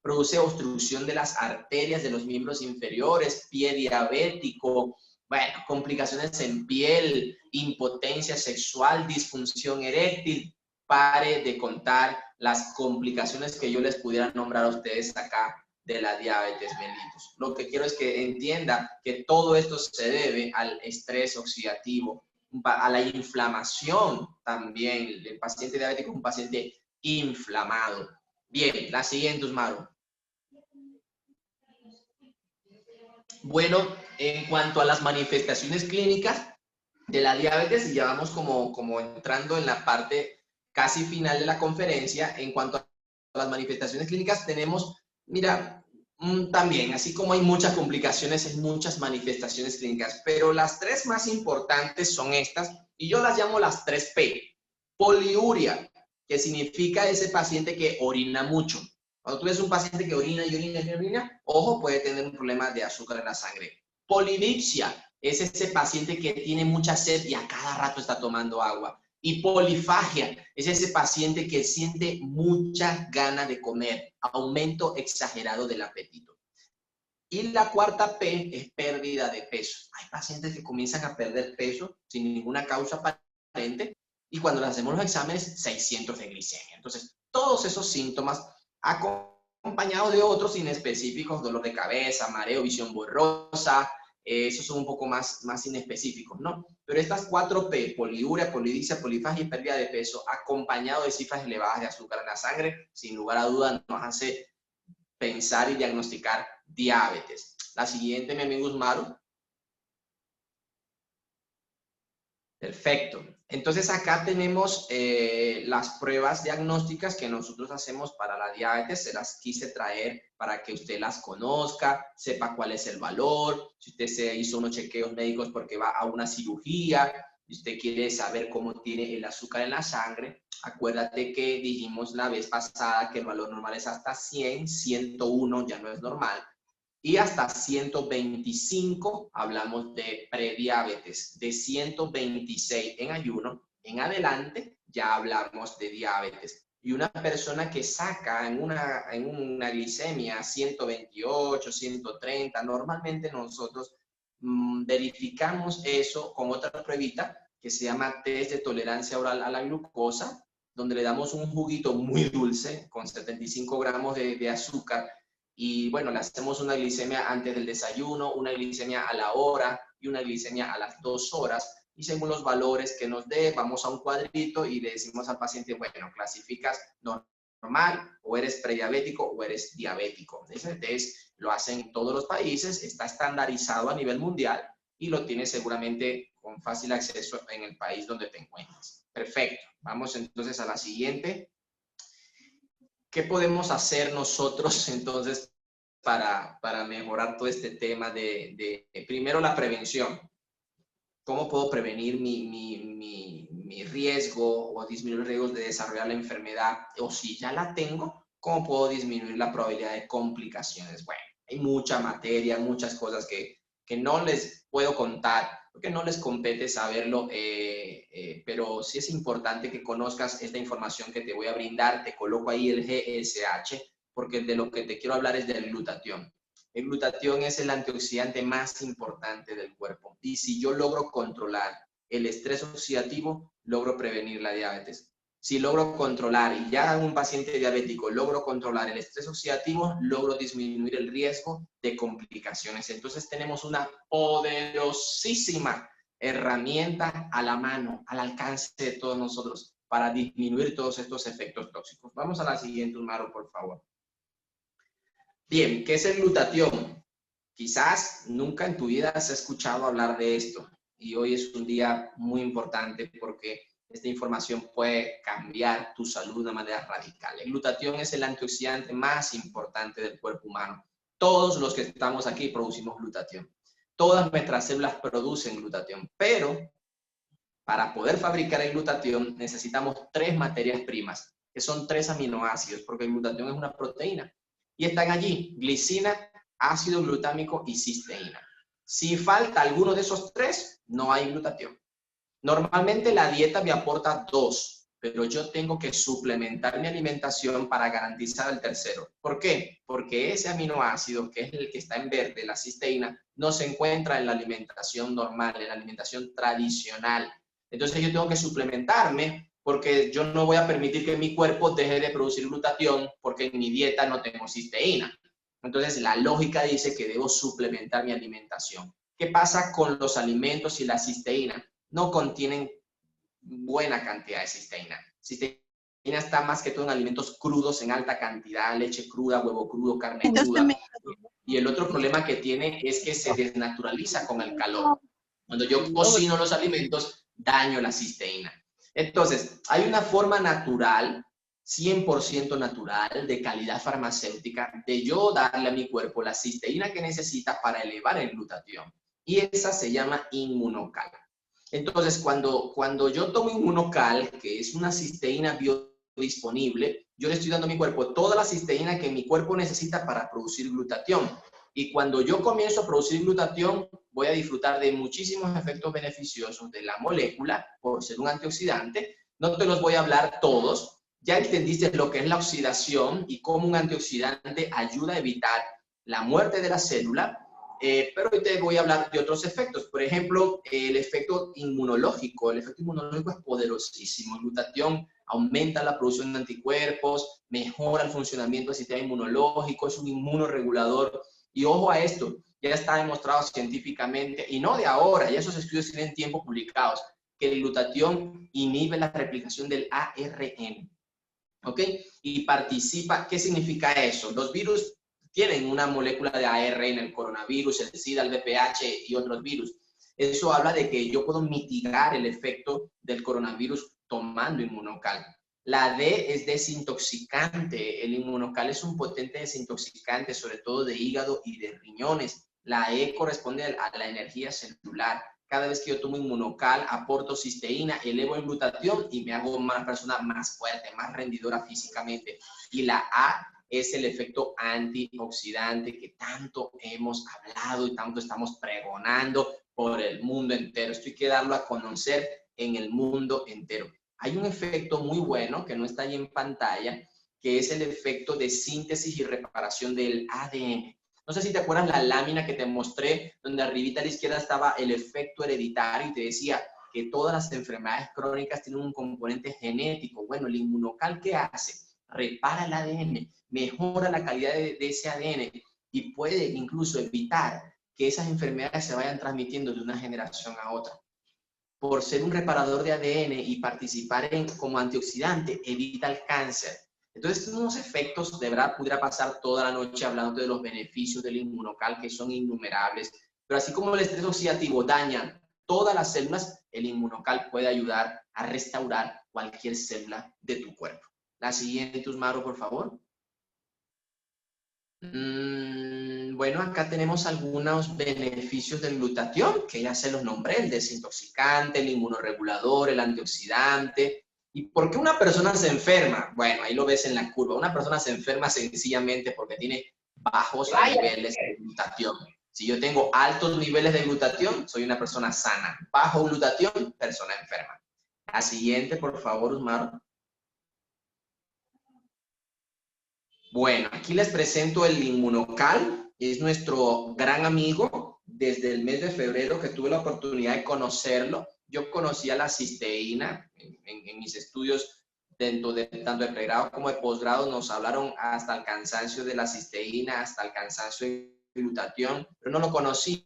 Produce obstrucción de las arterias de los miembros inferiores, pie diabético, bueno, complicaciones en piel, impotencia sexual, disfunción eréctil. Pare de contar las complicaciones que yo les pudiera nombrar a ustedes acá de la diabetes mellitus. Lo que quiero es que entienda que todo esto se debe al estrés oxidativo, a la inflamación también. El paciente diabético es un paciente inflamado. Bien, la siguiente, Usmaro. Bueno, en cuanto a las manifestaciones clínicas de la diabetes, y ya vamos como entrando en la parte casi final de la conferencia, en cuanto a las manifestaciones clínicas, tenemos, mira, también, así como hay muchas complicaciones, hay muchas manifestaciones clínicas, pero las tres más importantes son estas, y yo las llamo las 3P. Poliuria, que significa ese paciente que orina mucho. Cuando tú ves un paciente que orina y orina y orina, ojo, puede tener un problema de azúcar en la sangre. Polidipsia es ese paciente que tiene mucha sed y a cada rato está tomando agua. Y polifagia es ese paciente que siente mucha gana de comer, aumento exagerado del apetito. Y la cuarta P es pérdida de peso. Hay pacientes que comienzan a perder peso sin ninguna causa aparente y cuando les hacemos los exámenes, 600 de glicemia. Entonces, todos esos síntomas acompañados de otros inespecíficos, dolor de cabeza, mareo, visión borrosa, esos son un poco más inespecíficos, ¿no? Pero estas 4P, poliuria, polidipsia, polifagia y pérdida de peso, acompañado de cifras elevadas de azúcar en la sangre, sin lugar a dudas nos hace pensar y diagnosticar diabetes. La siguiente, mi amigo Usmaru. Perfecto. Entonces acá tenemos las pruebas diagnósticas que nosotros hacemos para la diabetes. Se las quise traer para que usted las conozca, sepa cuál es el valor. Si usted se hizo unos chequeos médicos porque va a una cirugía, y usted quiere saber cómo tiene el azúcar en la sangre, acuérdate que dijimos la vez pasada que el valor normal es hasta 100, 101 ya no es normal. Y hasta 125 hablamos de prediabetes. De 126 en ayuno en adelante ya hablamos de diabetes. Y una persona que saca en una glicemia 128, 130, normalmente nosotros verificamos eso con otra pruebita que se llama test de tolerancia oral a la glucosa, donde le damos un juguito muy dulce con 75 gramos de azúcar. Y bueno, le hacemos una glicemia antes del desayuno, una glicemia a la hora y una glicemia a las 2 horas. Y según los valores que nos dé, vamos a un cuadrito y le decimos al paciente, bueno, clasificas normal, o eres prediabético o eres diabético. Ese test lo hacen en todos los países, está estandarizado a nivel mundial y lo tienes seguramente con fácil acceso en el país donde te encuentres. Perfecto. Vamos entonces a la siguiente. ¿Qué podemos hacer nosotros entonces para mejorar todo este tema de primero la prevención? ¿Cómo puedo prevenir mi riesgo o disminuir riesgos de desarrollar la enfermedad? O si ya la tengo, ¿cómo puedo disminuir la probabilidad de complicaciones? Bueno, hay mucha materia, muchas cosas que no les puedo contar, porque no les compete saberlo, pero sí es importante que conozcas esta información que te voy a brindar. Te coloco ahí el GSH, porque de lo que te quiero hablar es del glutatión. El glutatión es el antioxidante más importante del cuerpo. Y si yo logro controlar el estrés oxidativo, logro prevenir la diabetes. Si logro controlar, y ya en un paciente diabético logro controlar el estrés oxidativo, logro disminuir el riesgo de complicaciones. Entonces tenemos una poderosísima herramienta a la mano, al alcance de todos nosotros, para disminuir todos estos efectos tóxicos. Vamos a la siguiente, Umaro, por favor. Bien, ¿qué es el glutatión? Quizás nunca en tu vida has escuchado hablar de esto y hoy es un día muy importante porque esta información puede cambiar tu salud de una manera radical. El glutatión es el antioxidante más importante del cuerpo humano. Todos los que estamos aquí producimos glutatión. Todas nuestras células producen glutatión, pero para poder fabricar el glutatión necesitamos 3 materias primas, que son 3 aminoácidos, porque el glutatión es una proteína. Y están allí, glicina, ácido glutámico y cisteína. Si falta alguno de esos 3, no hay glutatión. Normalmente la dieta me aporta 2, pero yo tengo que suplementar mi alimentación para garantizar el tercero. ¿Por qué? Porque ese aminoácido, que es el que está en verde, la cisteína, no se encuentra en la alimentación normal, en la alimentación tradicional. Entonces yo tengo que suplementarme porque yo no voy a permitir que mi cuerpo deje de producir glutatión porque en mi dieta no tengo cisteína. Entonces la lógica dice que debo suplementar mi alimentación. ¿Qué pasa con los alimentos y la cisteína? No contienen buena cantidad de cisteína. Cisteína está más que todo en alimentos crudos en alta cantidad, leche cruda, huevo crudo, carne cruda. Y el otro problema que tiene es que se desnaturaliza con el calor. Cuando yo cocino los alimentos, daño la cisteína. Entonces, hay una forma natural, 100% natural, de calidad farmacéutica, de yo darle a mi cuerpo la cisteína que necesita para elevar el glutatión. Y esa se llama Inmunocal. Entonces, cuando yo tomo Inmunocal, que es una cisteína biodisponible, yo le estoy dando a mi cuerpo toda la cisteína que mi cuerpo necesita para producir glutatión. Y cuando yo comienzo a producir glutatión, voy a disfrutar de muchísimos efectos beneficiosos de la molécula, por ser un antioxidante. No te los voy a hablar todos. Ya entendiste lo que es la oxidación y cómo un antioxidante ayuda a evitar la muerte de la célula. Pero hoy te voy a hablar de otros efectos. Por ejemplo, el efecto inmunológico. El efecto inmunológico es poderosísimo. El glutatión aumenta la producción de anticuerpos, mejora el funcionamiento del sistema inmunológico, es un inmunoregulador. Y ojo a esto, ya está demostrado científicamente, y no de ahora, ya esos estudios tienen tiempo publicados, que el glutatión inhibe la replicación del ARN. ¿Ok? Y participa, ¿qué significa eso? Los virus tienen una molécula de ARN, el coronavirus, el SIDA, el VPH y otros virus. Eso habla de que yo puedo mitigar el efecto del coronavirus tomando inmunocal. La D es desintoxicante. El inmunocal es un potente desintoxicante, sobre todo de hígado y de riñones. La E corresponde a la energía celular. Cada vez que yo tomo inmunocal, aporto cisteína, elevo el glutatión y me hago una persona más fuerte, más rendidora físicamente. Y la A es el efecto antioxidante que tanto hemos hablado y tanto estamos pregonando por el mundo entero. Esto hay que darlo a conocer en el mundo entero. Hay un efecto muy bueno que no está ahí en pantalla, que es el efecto de síntesis y reparación del ADN. No sé si te acuerdas la lámina que te mostré, donde arribita a la izquierda estaba el efecto hereditario y te decía que todas las enfermedades crónicas tienen un componente genético. Bueno, el inmunocal, ¿qué hace? Repara el ADN, mejora la calidad de ese ADN y puede incluso evitar que esas enfermedades se vayan transmitiendo de una generación a otra. Por ser un reparador de ADN y participar como antioxidante, evita el cáncer. Entonces, unos efectos, de verdad, pudiera pasar toda la noche hablando de los beneficios del inmunocal, que son innumerables. Pero así como el estrés oxidativo daña todas las células, el inmunocal puede ayudar a restaurar cualquier célula de tu cuerpo. La siguiente, Usmaro, por favor. Bueno, acá tenemos algunos beneficios del glutatión, que ya se los nombré, el desintoxicante, el inmunorregulador, el antioxidante. ¿Y por qué una persona se enferma? Bueno, ahí lo ves en la curva. Una persona se enferma sencillamente porque tiene bajos niveles de glutatión. Si yo tengo altos niveles de glutatión, soy una persona sana. Bajo glutatión, persona enferma. La siguiente, por favor, Usmaro. Bueno, aquí les presento el inmunocal. Es nuestro gran amigo desde el mes de febrero que tuve la oportunidad de conocerlo. Yo conocía la cisteína en mis estudios tanto de pregrado como de posgrado. Nos hablaron hasta el cansancio de la cisteína, hasta el cansancio de glutatión, pero no lo conocía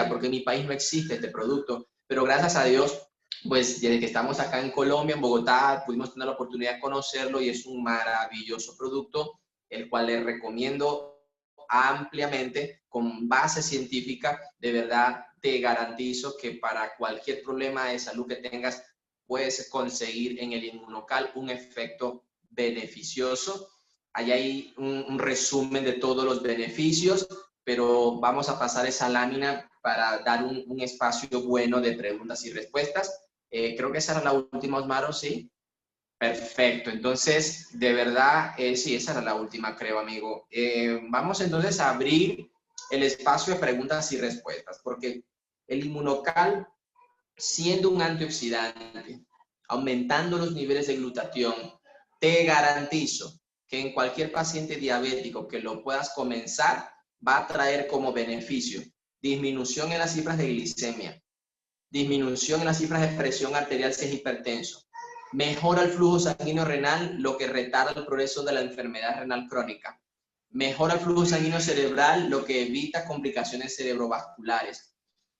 porque en mi país no existe este producto. Pero gracias a Dios, pues desde que estamos acá en Colombia, en Bogotá, pudimos tener la oportunidad de conocerlo y es un maravilloso producto, el cual les recomiendo ampliamente, con base científica. De verdad te garantizo que para cualquier problema de salud que tengas, puedes conseguir en el inmunocal un efecto beneficioso. Ahí hay un resumen de todos los beneficios, pero vamos a pasar esa lámina para dar un espacio bueno de preguntas y respuestas. Creo que esa era la última, Osmaro, ¿sí? Perfecto, entonces, de verdad, sí, esa era la última, creo, amigo. Vamos entonces a abrir el espacio de preguntas y respuestas, porque el inmunocal, siendo un antioxidante, aumentando los niveles de glutatión, te garantizo que en cualquier paciente diabético que lo puedas comenzar, va a traer como beneficio disminución en las cifras de glicemia, disminución en las cifras de presión arterial si es hipertenso, mejora el flujo sanguíneo renal, lo que retarda el progreso de la enfermedad renal crónica, mejora el flujo sanguíneo cerebral, lo que evita complicaciones cerebrovasculares,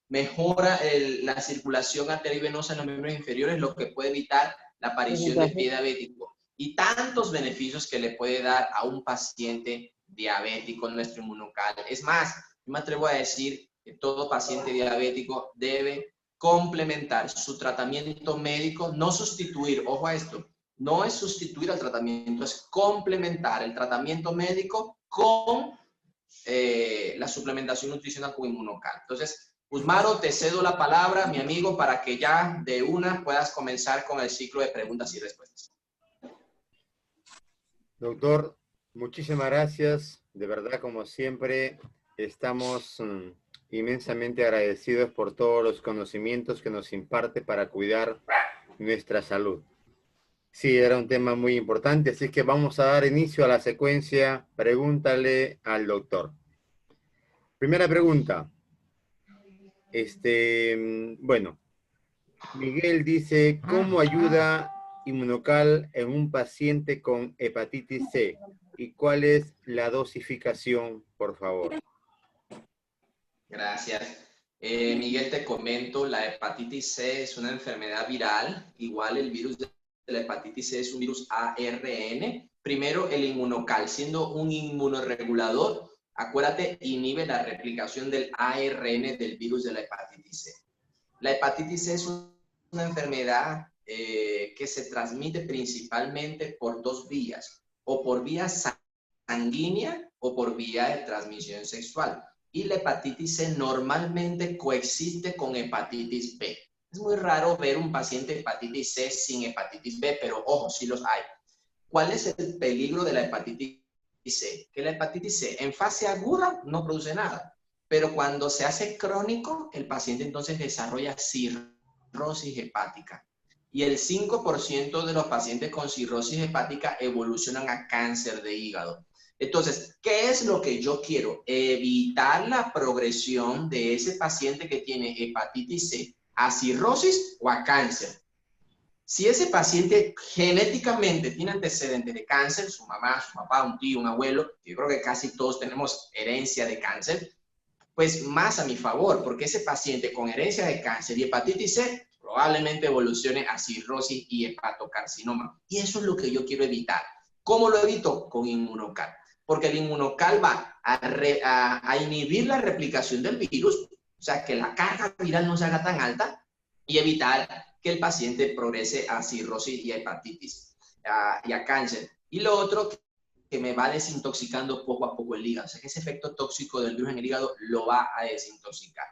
mejora la circulación arterial y venosa en los miembros inferiores, lo que puede evitar la aparición de pie diabético, y tantos beneficios que le puede dar a un paciente diabético nuestro inmunocal. Es más, yo me atrevo a decir que todo paciente diabético debe complementar su tratamiento médico, no sustituir, ojo a esto, no es sustituir al tratamiento, es complementar el tratamiento médico con la suplementación nutricional con inmunocal. Entonces, Usmaro, te cedo la palabra, mi amigo, para que ya de una puedas comenzar con el ciclo de preguntas y respuestas. Doctor, muchísimas gracias. De verdad, como siempre, estamos inmensamente agradecidos por todos los conocimientos que nos imparte para cuidar nuestra salud. Sí, era un tema muy importante, así que vamos a dar inicio a la secuencia Pregúntale al doctor. Primera pregunta. Bueno, Miguel dice, ¿cómo ayuda inmunocal en un paciente con hepatitis C? ¿Y cuál es la dosificación, por favor? Gracias. Miguel, te comento, la hepatitis C es una enfermedad viral. Igual el virus de la hepatitis C es un virus ARN. Primero, el inmunocal, siendo un inmunorregulador, Acuérdate, inhibe la replicación del ARN del virus de la hepatitis C. La hepatitis C es una enfermedad que se transmite principalmente por dos vías, o por vía sanguínea o por vía de transmisión sexual. Y la hepatitis C normalmente coexiste con hepatitis B. Es muy raro ver un paciente de hepatitis C sin hepatitis B, pero ojo, sí los hay. ¿Cuál es el peligro de la hepatitis C? Que la hepatitis C en fase aguda no produce nada, pero cuando se hace crónico, el paciente entonces desarrolla cirrosis hepática. Y el 5% de los pacientes con cirrosis hepática evolucionan a cáncer de hígado. Entonces, ¿qué es lo que yo quiero? Evitar la progresión de ese paciente que tiene hepatitis C a cirrosis o a cáncer. Si ese paciente genéticamente tiene antecedentes de cáncer, su mamá, su papá, un tío, un abuelo, yo creo que casi todos tenemos herencia de cáncer, pues más a mi favor, porque ese paciente con herencia de cáncer y hepatitis C probablemente evolucione a cirrosis y hepatocarcinoma. Y eso es lo que yo quiero evitar. ¿Cómo lo evito? Con inmunocal. Porque el inmunocal va a inhibir la replicación del virus, o sea, que la carga viral no se haga tan alta y evitar que el paciente progrese a cirrosis y a hepatitis y a cáncer. Y lo otro, que me va desintoxicando poco a poco el hígado. O sea, que ese efecto tóxico del virus en el hígado lo va a desintoxicar.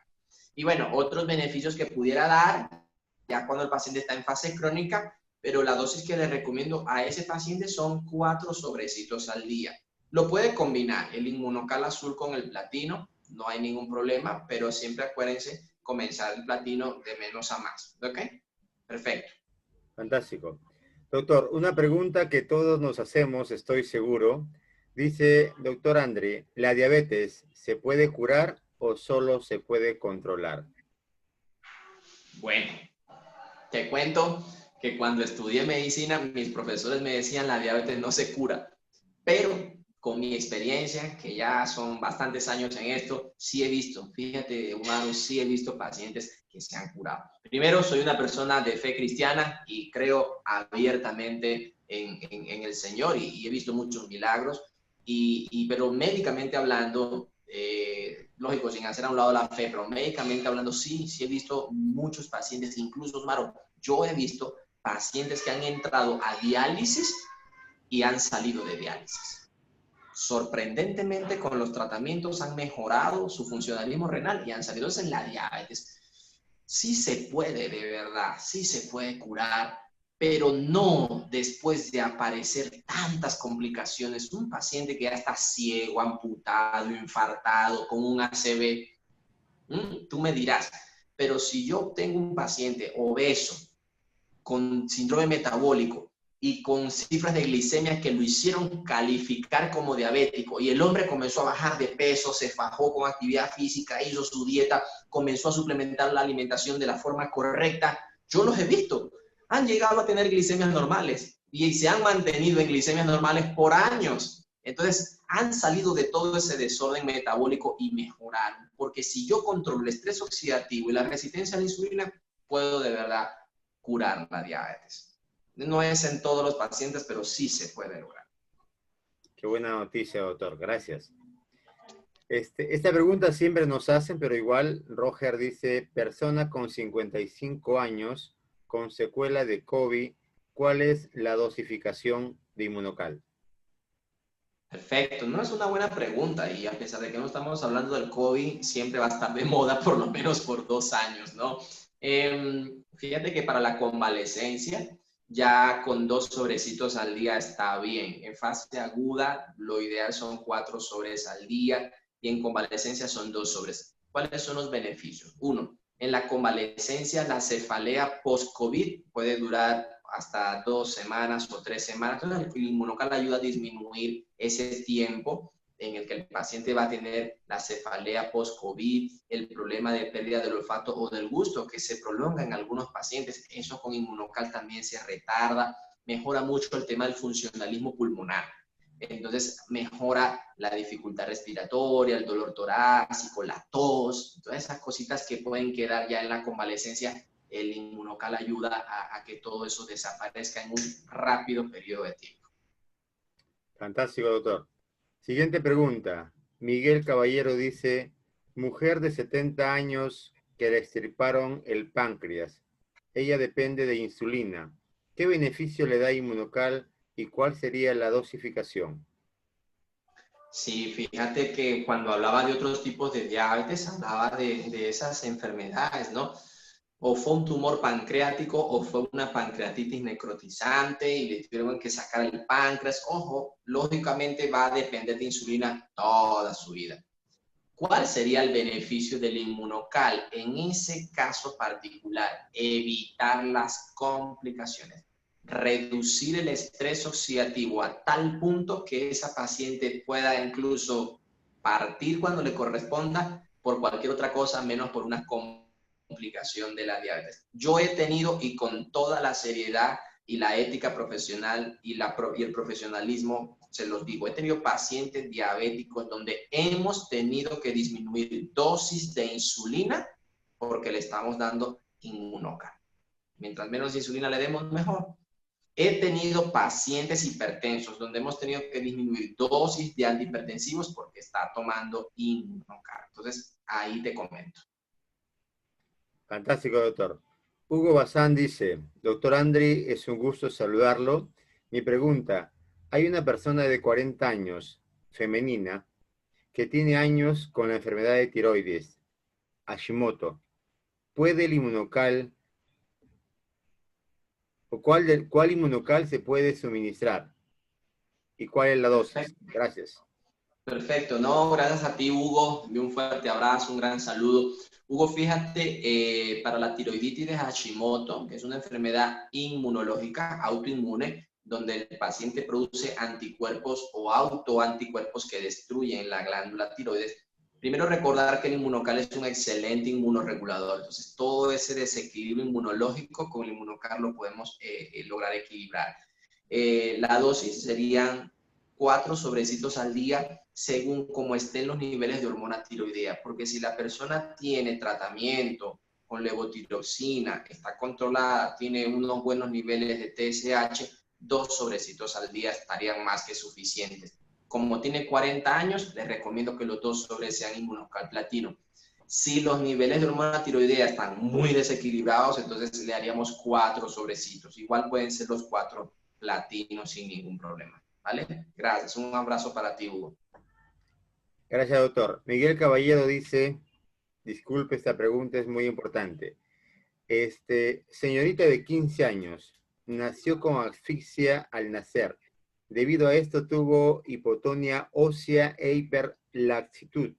Y bueno, otros beneficios que pudiera dar, ya cuando el paciente está en fase crónica, pero la dosis que le recomiendo a ese paciente son 4 sobrecitos al día. Lo puede combinar el inmunocal azul con el platino, no hay ningún problema, pero siempre acuérdense comenzar el platino de menos a más. ¿Ok? Perfecto. Fantástico. Doctor, una pregunta que todos nos hacemos, estoy seguro. Dice, doctor Andri, ¿la diabetes se puede curar o solo se puede controlar? Bueno, te cuento que cuando estudié medicina, mis profesores me decían la diabetes no se cura, pero con mi experiencia, que ya son bastantes años en esto, sí he visto, fíjate, humanos, sí he visto pacientes que se han curado. Primero, soy una persona de fe cristiana y creo abiertamente en el Señor y he visto muchos milagros, pero médicamente hablando, lógico, sin hacer a un lado la fe, pero médicamente hablando, sí he visto muchos pacientes, incluso, Maro, yo he visto pacientes que han entrado a diálisis y han salido de diálisis. Sorprendentemente, con los tratamientos han mejorado su funcionalismo renal y han salido en la diabetes. Sí se puede, de verdad, sí se puede curar, pero no después de aparecer tantas complicaciones. Un paciente que ya está ciego, amputado, infartado, con un ACV, tú me dirás, pero si yo tengo un paciente obeso, con síndrome metabólico y con cifras de glicemia que lo hicieron calificar como diabético, y el hombre comenzó a bajar de peso, se fajó con actividad física, hizo su dieta, comenzó a suplementar la alimentación de la forma correcta, yo los he visto, han llegado a tener glicemias normales y se han mantenido en glicemias normales por años. Entonces, han salido de todo ese desorden metabólico y mejoraron. Porque si yo controlo el estrés oxidativo y la resistencia a la insulina, puedo de verdad curar la diabetes. No es en todos los pacientes, pero sí se puede lograr. Qué buena noticia, doctor. Gracias. Esta pregunta siempre nos hacen, pero igual Roger dice, persona con 55 años con secuela de COVID, ¿cuál es la dosificación de inmunocal? Perfecto, no es una buena pregunta y a pesar de que no estamos hablando del COVID, siempre va a estar de moda por lo menos por 2 años, ¿no? Fíjate que para la convalecencia, ya con 2 sobrecitos al día está bien. En fase aguda, lo ideal son 4 sobres al día y en convalecencia son 2 sobres. ¿Cuáles son los beneficios? Uno, en la convalecencia, la cefalea post-COVID puede durar hasta 2 semanas o 3 semanas. Entonces, el inmunocal ayuda a disminuir ese tiempo en el que el paciente va a tener la cefalea post-COVID, el problema de pérdida del olfato o del gusto que se prolonga en algunos pacientes. Eso con inmunocal también se retarda, mejora mucho el tema del funcionalismo pulmonar. Entonces mejora la dificultad respiratoria, el dolor torácico, la tos, todas esas cositas que pueden quedar ya en la convalecencia. El inmunocal ayuda a que todo eso desaparezca en un rápido periodo de tiempo. Fantástico, doctor. Siguiente pregunta. Miguel Caballero dice, mujer de 70 años que le extirparon el páncreas. Ella depende de insulina. ¿Qué beneficio le da Inmunocal y cuál sería la dosificación? Sí, fíjate que cuando hablaba de otros tipos de diabetes, hablaba de esas enfermedades, ¿no? O fue un tumor pancreático o fue una pancreatitis necrotizante y le tuvieron que sacar el páncreas. Ojo, lógicamente va a depender de insulina toda su vida. ¿Cuál sería el beneficio del Inmunocal? En ese caso particular, evitar las complicaciones, reducir el estrés oxidativo a tal punto que esa paciente pueda incluso partir cuando le corresponda por cualquier otra cosa, menos por una complicación de la diabetes. Yo he tenido, y con toda la seriedad y la ética profesional y el profesionalismo, se los digo, he tenido pacientes diabéticos donde hemos tenido que disminuir dosis de insulina porque le estamos dando Inmunocal. Mientras menos insulina le demos, mejor. He tenido pacientes hipertensos donde hemos tenido que disminuir dosis de antihipertensivos porque está tomando Inmunocal. Entonces, ahí te comento. Fantástico, doctor. Hugo Bazán dice, doctor Andri, es un gusto saludarlo. Mi pregunta, hay una persona de 40 años, femenina, que tiene años con la enfermedad de tiroides, Hashimoto. ¿Puede el Inmunocal o cuál Inmunocal se puede suministrar? ¿Y cuál es la dosis? Perfecto. Gracias. Perfecto, no, gracias a ti, Hugo. Un fuerte abrazo, un gran saludo. Hugo, fíjate, para la tiroiditis de Hashimoto, que es una enfermedad inmunológica, autoinmune, donde el paciente produce anticuerpos o autoanticuerpos que destruyen la glándula tiroides. Primero recordar que el Inmunocal es un excelente inmunoregulador. Entonces, todo ese desequilibrio inmunológico con el Inmunocal lo podemos lograr equilibrar. La dosis serían 4 sobrecitos al día según cómo estén los niveles de hormona tiroidea, porque si la persona tiene tratamiento con levotiroxina, está controlada, tiene unos buenos niveles de TSH, 2 sobrecitos al día estarían más que suficientes. Como tiene 40 años, les recomiendo que los 2 sobres sean Inmunocal Platino. Si los niveles de hormona tiroidea están muy desequilibrados, entonces le haríamos 4 sobrecitos. Igual pueden ser los 4 platinos sin ningún problema. ¿Vale? Gracias. Un abrazo para ti, Hugo. Gracias, doctor. Miguel Caballero dice, disculpe, esta pregunta es muy importante. Señorita de 15 años, nació con asfixia al nacer. Debido a esto tuvo hipotonia ósea e hiperlaxitud.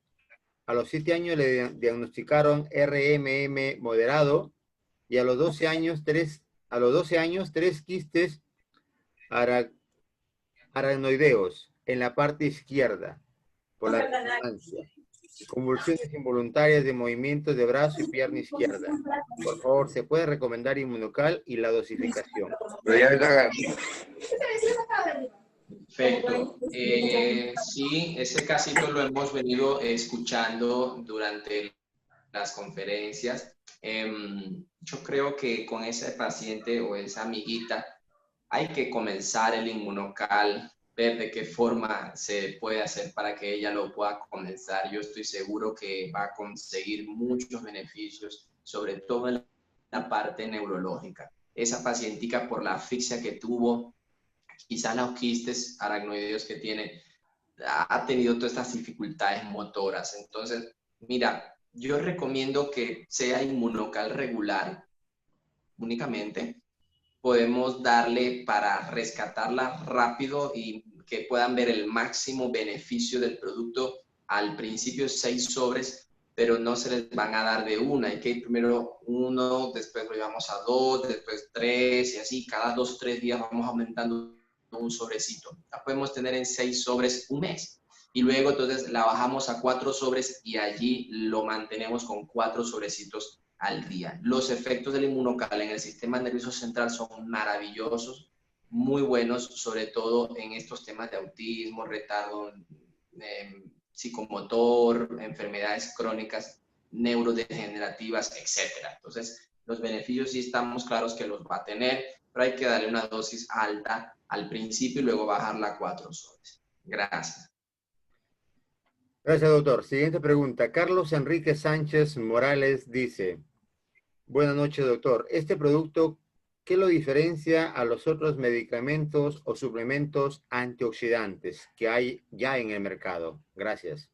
A los 7 años le diagnosticaron RMM moderado y a los 12 años, tres quistes aracnoideos en la parte izquierda por la resonancia. Convulsiones involuntarias de movimientos de brazo y pierna izquierda. Por favor, ¿se puede recomendar Inmunocal y la dosificación? Perfecto. Sí, ese casito lo hemos venido escuchando durante las conferencias. Yo creo que con ese paciente o esa amiguita hay que comenzar el Inmunocal, ver de qué forma se puede hacer para que ella lo pueda comenzar. Yo estoy seguro que va a conseguir muchos beneficios, sobre todo en la parte neurológica. Esa pacientica por la asfixia que tuvo, quizá los quistes aracnoideos que tiene, ha tenido todas estas dificultades motoras. Entonces, mira, yo recomiendo que sea Inmunocal regular únicamente. Podemos darle para rescatarla rápido y que puedan ver el máximo beneficio del producto. Al principio 6 sobres, pero no se les van a dar de una. Hay que ir primero 1, después lo llevamos a 2, después 3 y así. Cada 2 o 3 días vamos aumentando un sobrecito. La podemos tener en 6 sobres un mes. Y luego entonces la bajamos a 4 sobres y allí lo mantenemos con 4 sobrecitos al día. Los efectos del Inmunocal en el sistema nervioso central son maravillosos, muy buenos, sobre todo en estos temas de autismo, retardo psicomotor, enfermedades crónicas, neurodegenerativas, etc. Entonces, los beneficios sí estamos claros que los va a tener, pero hay que darle una dosis alta al principio y luego bajarla a 4 sobres. Gracias. Gracias, doctor. Siguiente pregunta. Carlos Enrique Sánchez Morales dice, buenas noches, doctor. Este producto, ¿qué lo diferencia a los otros medicamentos o suplementos antioxidantes que hay ya en el mercado? Gracias.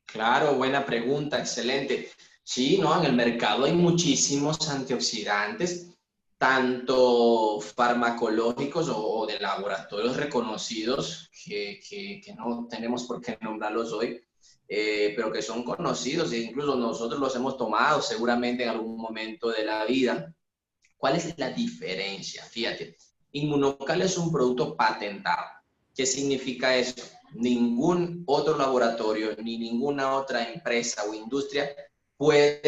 Claro, buena pregunta, excelente. Sí, ¿no? En el mercado hay muchísimos antioxidantes, tanto farmacológicos o de laboratorios reconocidos, que no tenemos por qué nombrarlos hoy, pero que son conocidos e incluso nosotros los hemos tomado seguramente en algún momento de la vida. ¿Cuál es la diferencia? Fíjate, Inmunocal es un producto patentado. ¿Qué significa eso? Ningún otro laboratorio ni ninguna otra empresa o industria puede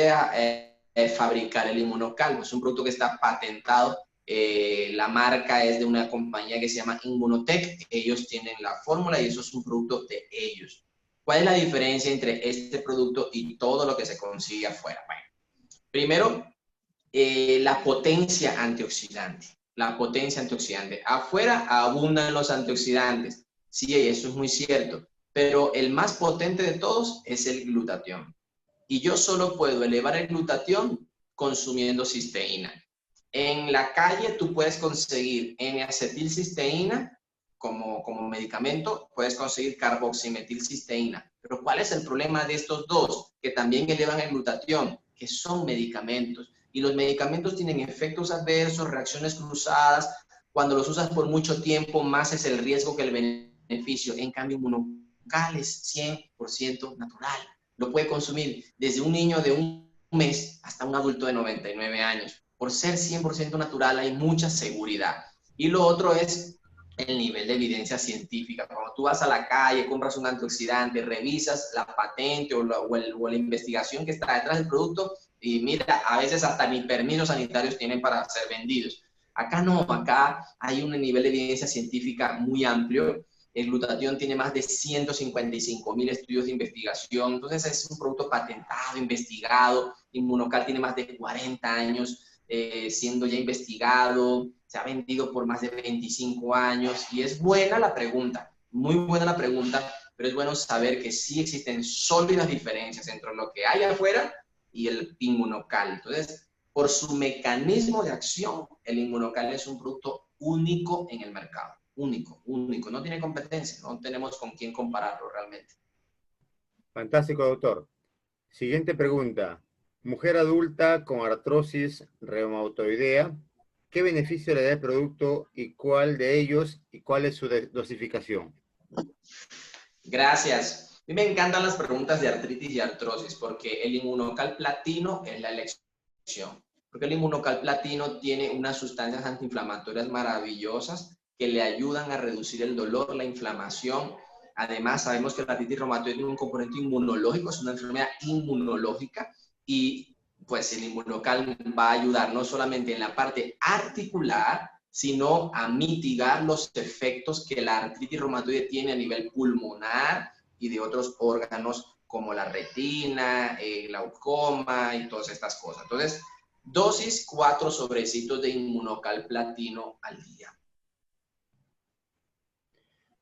fabricar el Inmunocal. Es un producto que está patentado. La marca es de una compañía que se llama Inmunotech. Ellos tienen la fórmula y eso es un producto de ellos. ¿Cuál es la diferencia entre este producto y todo lo que se consigue afuera? Bueno, primero, la potencia antioxidante. La potencia antioxidante. Afuera abundan los antioxidantes. Sí, eso es muy cierto. Pero el más potente de todos es el glutatión. Y yo solo puedo elevar el glutatión consumiendo cisteína. En la calle tú puedes conseguir N-acetilcisteína como medicamento, puedes conseguir carboximetilcisteína. Pero ¿cuál es el problema de estos dos? Que también elevan el glutatión, que son medicamentos. Y los medicamentos tienen efectos adversos, reacciones cruzadas. Cuando los usas por mucho tiempo, más es el riesgo que el beneficio. En cambio, Inmunocal es 100% natural. Lo puede consumir desde un niño de un mes hasta un adulto de 99 años. Por ser 100% natural hay mucha seguridad. Y lo otro es el nivel de evidencia científica. Cuando tú vas a la calle, compras un antioxidante, revisas la patente o la investigación que está detrás del producto y mira, a veces hasta ni permisos sanitarios tienen para ser vendidos. Acá no, acá hay un nivel de evidencia científica muy amplio. El glutatión tiene más de 155.000 estudios de investigación, entonces es un producto patentado, investigado. Inmunocal tiene más de 40 años siendo ya investigado, se ha vendido por más de 25 años y es buena la pregunta, muy buena la pregunta, pero es bueno saber que sí existen sólidas diferencias entre lo que hay afuera y el Inmunocal. Entonces, por su mecanismo de acción, el Inmunocal es un producto único en el mercado. Único, único. No tiene competencia, no tenemos con quién compararlo realmente. Fantástico, doctor. Siguiente pregunta. Mujer adulta con artrosis reumatoidea, ¿qué beneficio le da el producto y cuál de ellos y cuál es su dosificación? Gracias. A mí me encantan las preguntas de artritis y artrosis porque el Inmunocal Platino es la elección. Porque el Inmunocal Platino tiene unas sustancias antiinflamatorias maravillosas que le ayudan a reducir el dolor, la inflamación. Además, sabemos que la artritis reumatoide tiene un componente inmunológico, es una enfermedad inmunológica y pues el Inmunocal va a ayudar no solamente en la parte articular, sino a mitigar los efectos que la artritis reumatoide tiene a nivel pulmonar y de otros órganos como la retina, glaucoma y todas estas cosas. Entonces, dosis 4 sobrecitos de Inmunocal Platino al día.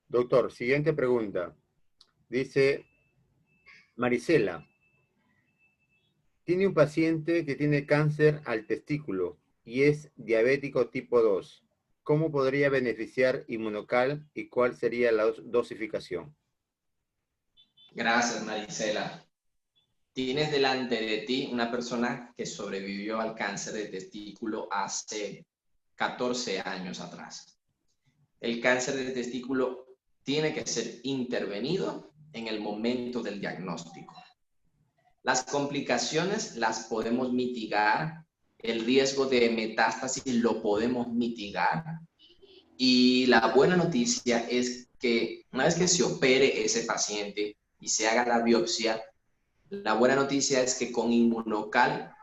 Doctor, siguiente pregunta. Dice Marisela, tiene un paciente que tiene cáncer al testículo y es diabético tipo 2. ¿Cómo podría beneficiar Inmunocal y cuál sería la dosificación? Gracias, Marisela. Tienes delante de ti una persona que sobrevivió al cáncer de testículo hace 14 años atrás. El cáncer de testículo tiene que ser intervenido en el momento del diagnóstico. Las complicaciones las podemos mitigar, el riesgo de metástasis lo podemos mitigar y la buena noticia es que una vez que se opere ese paciente y se haga la biopsia, la buena noticia es que con Inmunocal,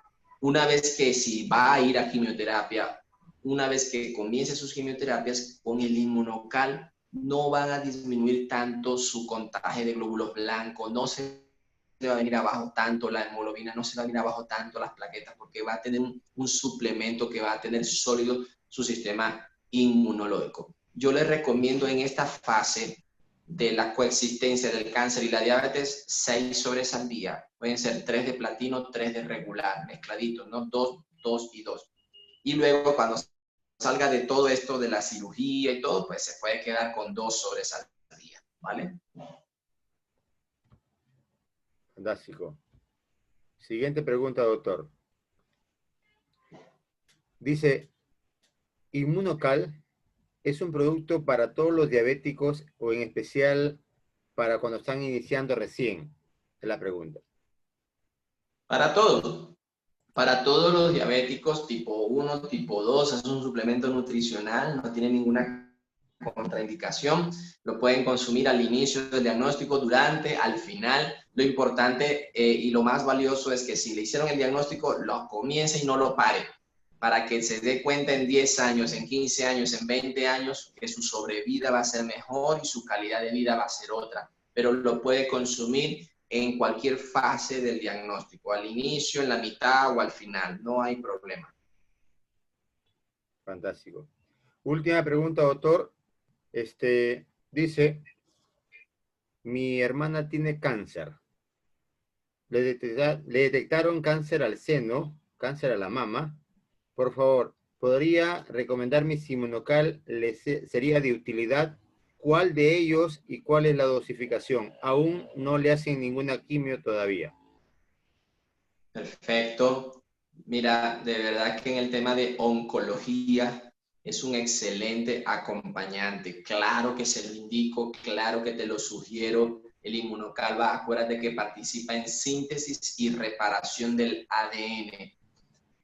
una vez que si va a ir a quimioterapia, una vez que comience sus quimioterapias, con el Inmunocal no van a disminuir tanto su contagio de glóbulos blancos, no se le va a venir abajo tanto la hemoglobina, no se va a venir abajo tanto las plaquetas, porque va a tener un suplemento que va a tener sólido su sistema inmunológico. Yo les recomiendo en esta fase de la coexistencia del cáncer y la diabetes, 6 sobres al día. Pueden ser 3 de platino, 3 de regular, mezcladitos, ¿no? 2, 2 y 2. Y luego cuando salga de todo esto de la cirugía y todo, pues se puede quedar con 2 sobres al día, ¿vale? Fantástico. Siguiente pregunta, doctor. Dice, ¿Inmunocal es un producto para todos los diabéticos o en especial para cuando están iniciando recién? Es la pregunta. Para todos. Para todos los diabéticos tipo 1, tipo 2, es un suplemento nutricional, no tiene ninguna contraindicación, lo pueden consumir al inicio del diagnóstico, durante, al final. Lo importante y lo más valioso es que si le hicieron el diagnóstico, lo comience y no lo pare, para que se dé cuenta en 10 años, en 15 años, en 20 años, que su sobrevida va a ser mejor y su calidad de vida va a ser otra. Pero lo puede consumir en cualquier fase del diagnóstico, al inicio, en la mitad o al final, no hay problema. Fantástico. Última pregunta, doctor. Dice, mi hermana tiene cáncer. Le detectaron cáncer al seno, cáncer a la mama. Por favor, ¿podría recomendarme si Inmunocal sería de utilidad? ¿Cuál de ellos y cuál es la dosificación? Aún no le hacen ninguna quimio todavía. Perfecto. Mira, de verdad que en el tema de oncología es un excelente acompañante. Claro que se lo indico, claro que te lo sugiero. El Inmunocalva, acuérdate que participa en síntesis y reparación del ADN.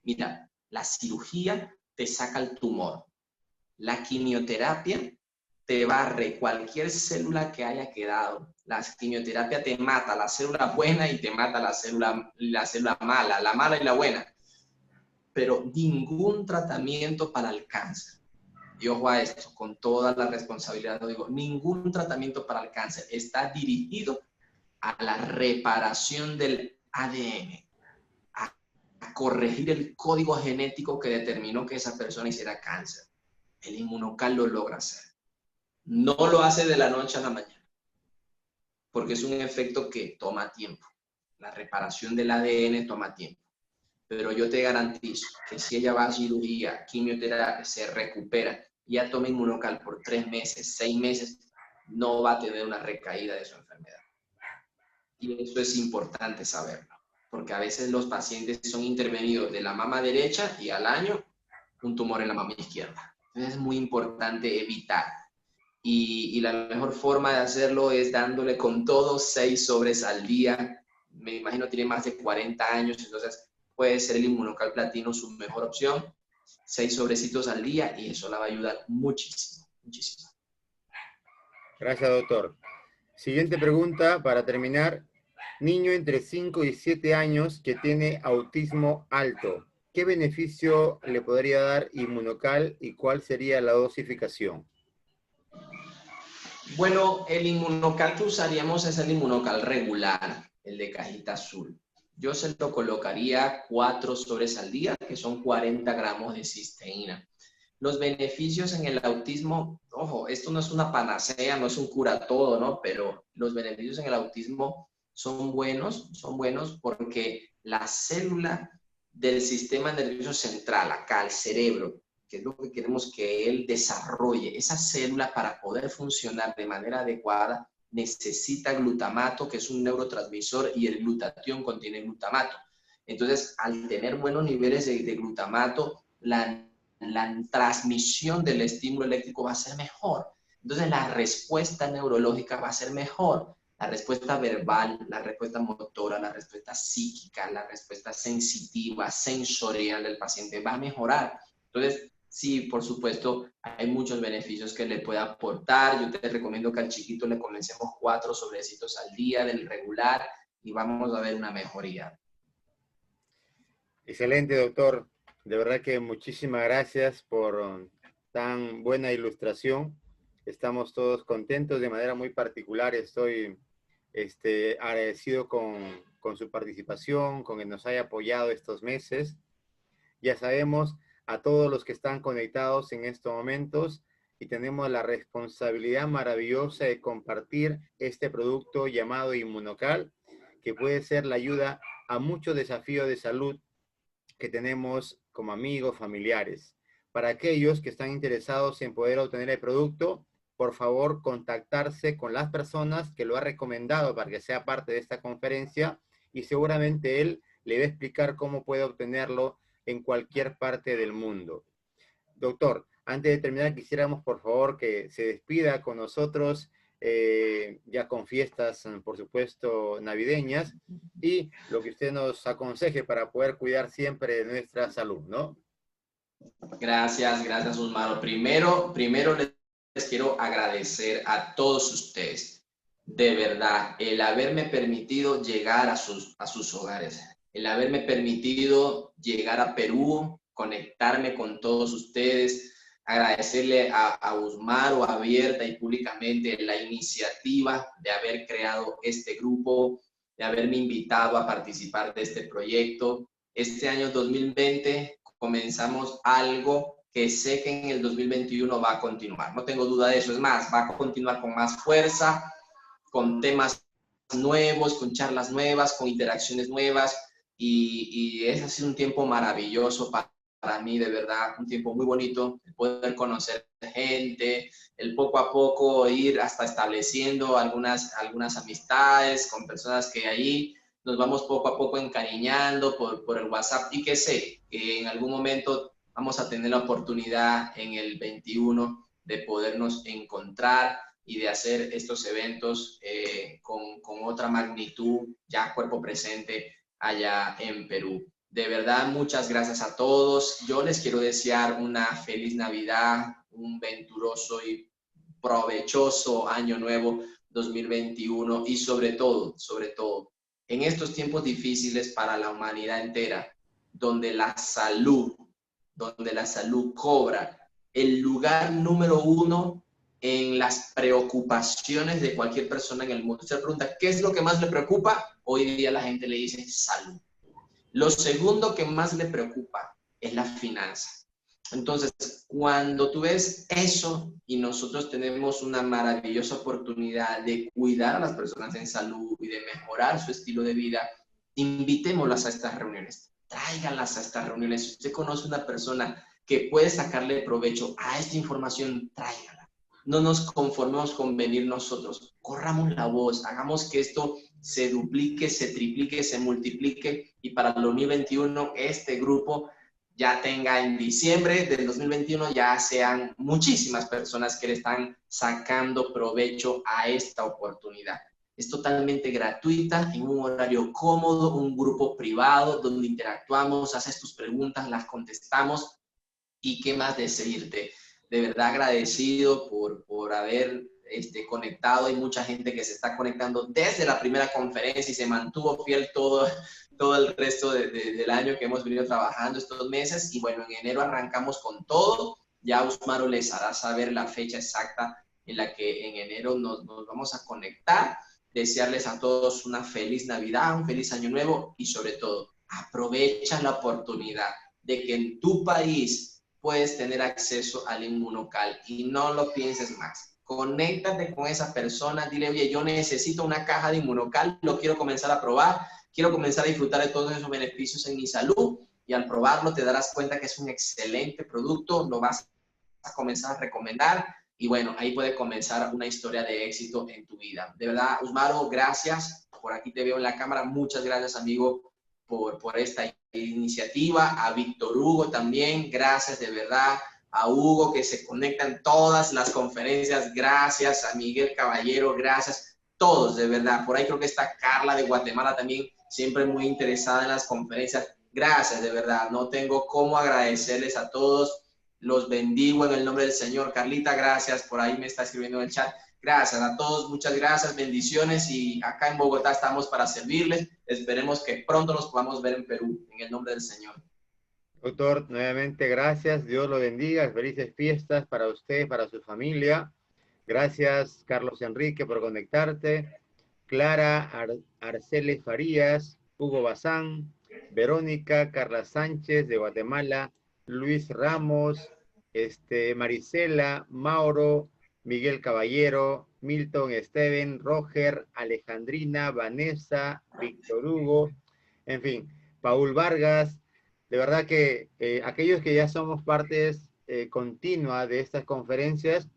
Mira, la cirugía te saca el tumor. La quimioterapia te barre cualquier célula que haya quedado. La quimioterapia te mata la célula buena y te mata la célula mala, la mala y la buena. Pero ningún tratamiento para el cáncer. Y ojo a esto, con toda la responsabilidad lo digo, ningún tratamiento para el cáncer está dirigido a la reparación del ADN, a corregir el código genético que determinó que esa persona hiciera cáncer. El Inmunocal lo logra hacer. No lo hace de la noche a la mañana, porque es un efecto que toma tiempo. La reparación del ADN toma tiempo. Pero yo te garantizo que si ella va a cirugía, quimioterapia, se recupera y ya toma Inmunocal por 3 meses, 6 meses, no va a tener una recaída de su enfermedad. Y eso es importante saberlo, porque a veces los pacientes son intervenidos de la mama derecha y al año un tumor en la mama izquierda. Entonces es muy importante evitar. Y la mejor forma de hacerlo es dándole con todos 6 sobres al día. Me imagino tiene más de 40 años, entonces puede ser el Inmunocal Platino su mejor opción. 6 sobrecitos al día y eso la va a ayudar muchísimo, muchísimo. Gracias, doctor. Siguiente pregunta para terminar. Niño entre 5 y 7 años que tiene autismo alto. ¿Qué beneficio le podría dar Inmunocal y cuál sería la dosificación? Bueno, el Inmunocal que usaríamos es el Inmunocal regular, el de cajita azul. Yo se lo colocaría 4 sobres al día, que son 40 gramos de cisteína. Los beneficios en el autismo, ojo, esto no es una panacea, no es un cura todo, ¿no? Pero los beneficios en el autismo son buenos porque la célula del sistema nervioso central, acá, el cerebro, que es lo que queremos que él desarrolle, esa célula para poder funcionar de manera adecuada necesita glutamato, que es un neurotransmisor, y el glutatión contiene glutamato. Entonces, al tener buenos niveles de glutamato, la transmisión del estímulo eléctrico va a ser mejor. Entonces, la respuesta neurológica va a ser mejor. La respuesta verbal, la respuesta motora, la respuesta psíquica, la respuesta sensitiva, sensorial del paciente va a mejorar. Entonces, sí, por supuesto, hay muchos beneficios que le puede aportar. Yo te recomiendo que al chiquito le comencemos 4 sobrecitos al día del regular y vamos a ver una mejoría. Excelente, doctor. De verdad que muchísimas gracias por tan buena ilustración. Estamos todos contentos de manera muy particular. Estoy agradecido con su participación, con que nos haya apoyado estos meses. Ya sabemos a todos los que están conectados en estos momentos y tenemos la responsabilidad maravillosa de compartir este producto llamado Inmunocal, que puede ser la ayuda a muchos desafíos de salud que tenemos como amigos, familiares. Para aquellos que están interesados en poder obtener el producto, por favor, contactarse con las personas que lo ha recomendado para que sea parte de esta conferencia y seguramente él le va a explicar cómo puede obtenerlo en cualquier parte del mundo. Doctor, antes de terminar, quisiéramos por favor que se despida con nosotros, ya con fiestas, por supuesto, navideñas, y lo que usted nos aconseje para poder cuidar siempre de nuestra salud, ¿no? Gracias, gracias, Osmaro. Primero les quiero agradecer a todos ustedes, de verdad, el haberme permitido llegar a sus hogares, el haberme permitido llegar a Perú, conectarme con todos ustedes, agradecerle a Osmaro abierta y públicamente la iniciativa de haber creado este grupo, de haberme invitado a participar de este proyecto. Este año 2020 comenzamos algo que sé que en el 2021 va a continuar. No tengo duda de eso. Es más, va a continuar con más fuerza, con temas nuevos, con charlas nuevas, con interacciones nuevas. Y ese ha sido un tiempo maravilloso para mí, de verdad, un tiempo muy bonito, poder conocer gente, el poco a poco ir hasta estableciendo algunas amistades con personas que ahí nos vamos poco a poco encariñando por el WhatsApp y que sé que en algún momento vamos a tener la oportunidad en el 21 de podernos encontrar y de hacer estos eventos con otra magnitud, ya cuerpo presente allá en Perú. De verdad, muchas gracias a todos. Yo les quiero desear una feliz Navidad, un venturoso y provechoso año nuevo 2021 y sobre todo, en estos tiempos difíciles para la humanidad entera, donde la salud cobra el lugar número uno en las preocupaciones de cualquier persona en el mundo. Se pregunta, ¿qué es lo que más le preocupa? Hoy día la gente le dice salud. Lo segundo que más le preocupa es la finanza. Entonces, cuando tú ves eso y nosotros tenemos una maravillosa oportunidad de cuidar a las personas en salud y de mejorar su estilo de vida, invitémoslas a estas reuniones, tráiganlas a estas reuniones. Si usted conoce una persona que puede sacarle provecho a esta información, tráigala. No nos conformemos con venir nosotros, corramos la voz, hagamos que esto se duplique, se triplique, se multiplique y para el 2021 este grupo ya tenga en diciembre del 2021 ya sean muchísimas personas que le están sacando provecho a esta oportunidad. Es totalmente gratuita, en un horario cómodo, un grupo privado donde interactuamos, haces tus preguntas, las contestamos y qué más decirte. De verdad agradecido por haber conectado. Hay mucha gente que se está conectando desde la primera conferencia y se mantuvo fiel todo el resto del año que hemos venido trabajando estos meses. Y bueno, en enero arrancamos con todo. Ya Usmaro les hará saber la fecha exacta en la que en enero nos vamos a conectar. Desearles a todos una feliz Navidad, un feliz Año Nuevo y sobre todo, aprovecha la oportunidad de que en tu país puedes tener acceso al Inmunocal y no lo pienses más. Conéctate con esa persona, dile, oye, yo necesito una caja de Inmunocal, lo quiero comenzar a probar, quiero comenzar a disfrutar de todos esos beneficios en mi salud y al probarlo te darás cuenta que es un excelente producto, lo vas a comenzar a recomendar y bueno, ahí puede comenzar una historia de éxito en tu vida. De verdad, Usmaro, gracias. Por aquí te veo en la cámara. Muchas gracias, amigo, por esta iniciativa. A Víctor Hugo también, gracias de verdad. A Hugo que se conecta en todas las conferencias, gracias. A Miguel Caballero, gracias. Todos, de verdad. Por ahí creo que está Carla de Guatemala también, siempre muy interesada en las conferencias. Gracias, de verdad. No tengo cómo agradecerles a todos. Los bendigo en el nombre del Señor. Carlita, gracias. Por ahí me está escribiendo en el chat. Gracias a todos, muchas gracias, bendiciones y acá en Bogotá estamos para servirles. Esperemos que pronto nos podamos ver en Perú, en el nombre del Señor. Doctor, nuevamente gracias, Dios lo bendiga, felices fiestas para usted, para su familia. Gracias, Carlos Enrique, por conectarte. Clara Arceles Farías, Hugo Bazán, Verónica, Carla Sánchez de Guatemala, Luis Ramos, Marisela, Mauro, Miguel Caballero, Milton, Steven, Roger, Alejandrina, Vanessa, Víctor Hugo, en fin, Paul Vargas. De verdad que aquellos que ya somos partes continua de estas conferencias,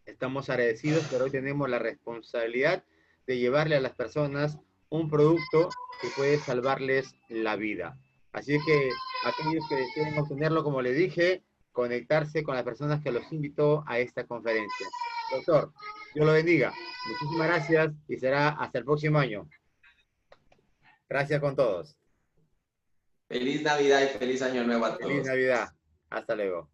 estamos agradecidos, pero hoy tenemos la responsabilidad de llevarle a las personas un producto que puede salvarles la vida. Así que aquellos que deseen obtenerlo, como le dije, conectarse con las personas que los invitó a esta conferencia. Doctor, Dios lo bendiga. Muchísimas gracias y será hasta el próximo año. Gracias con todos. Feliz Navidad y feliz Año Nuevo a Feliz todos. Navidad. Hasta luego.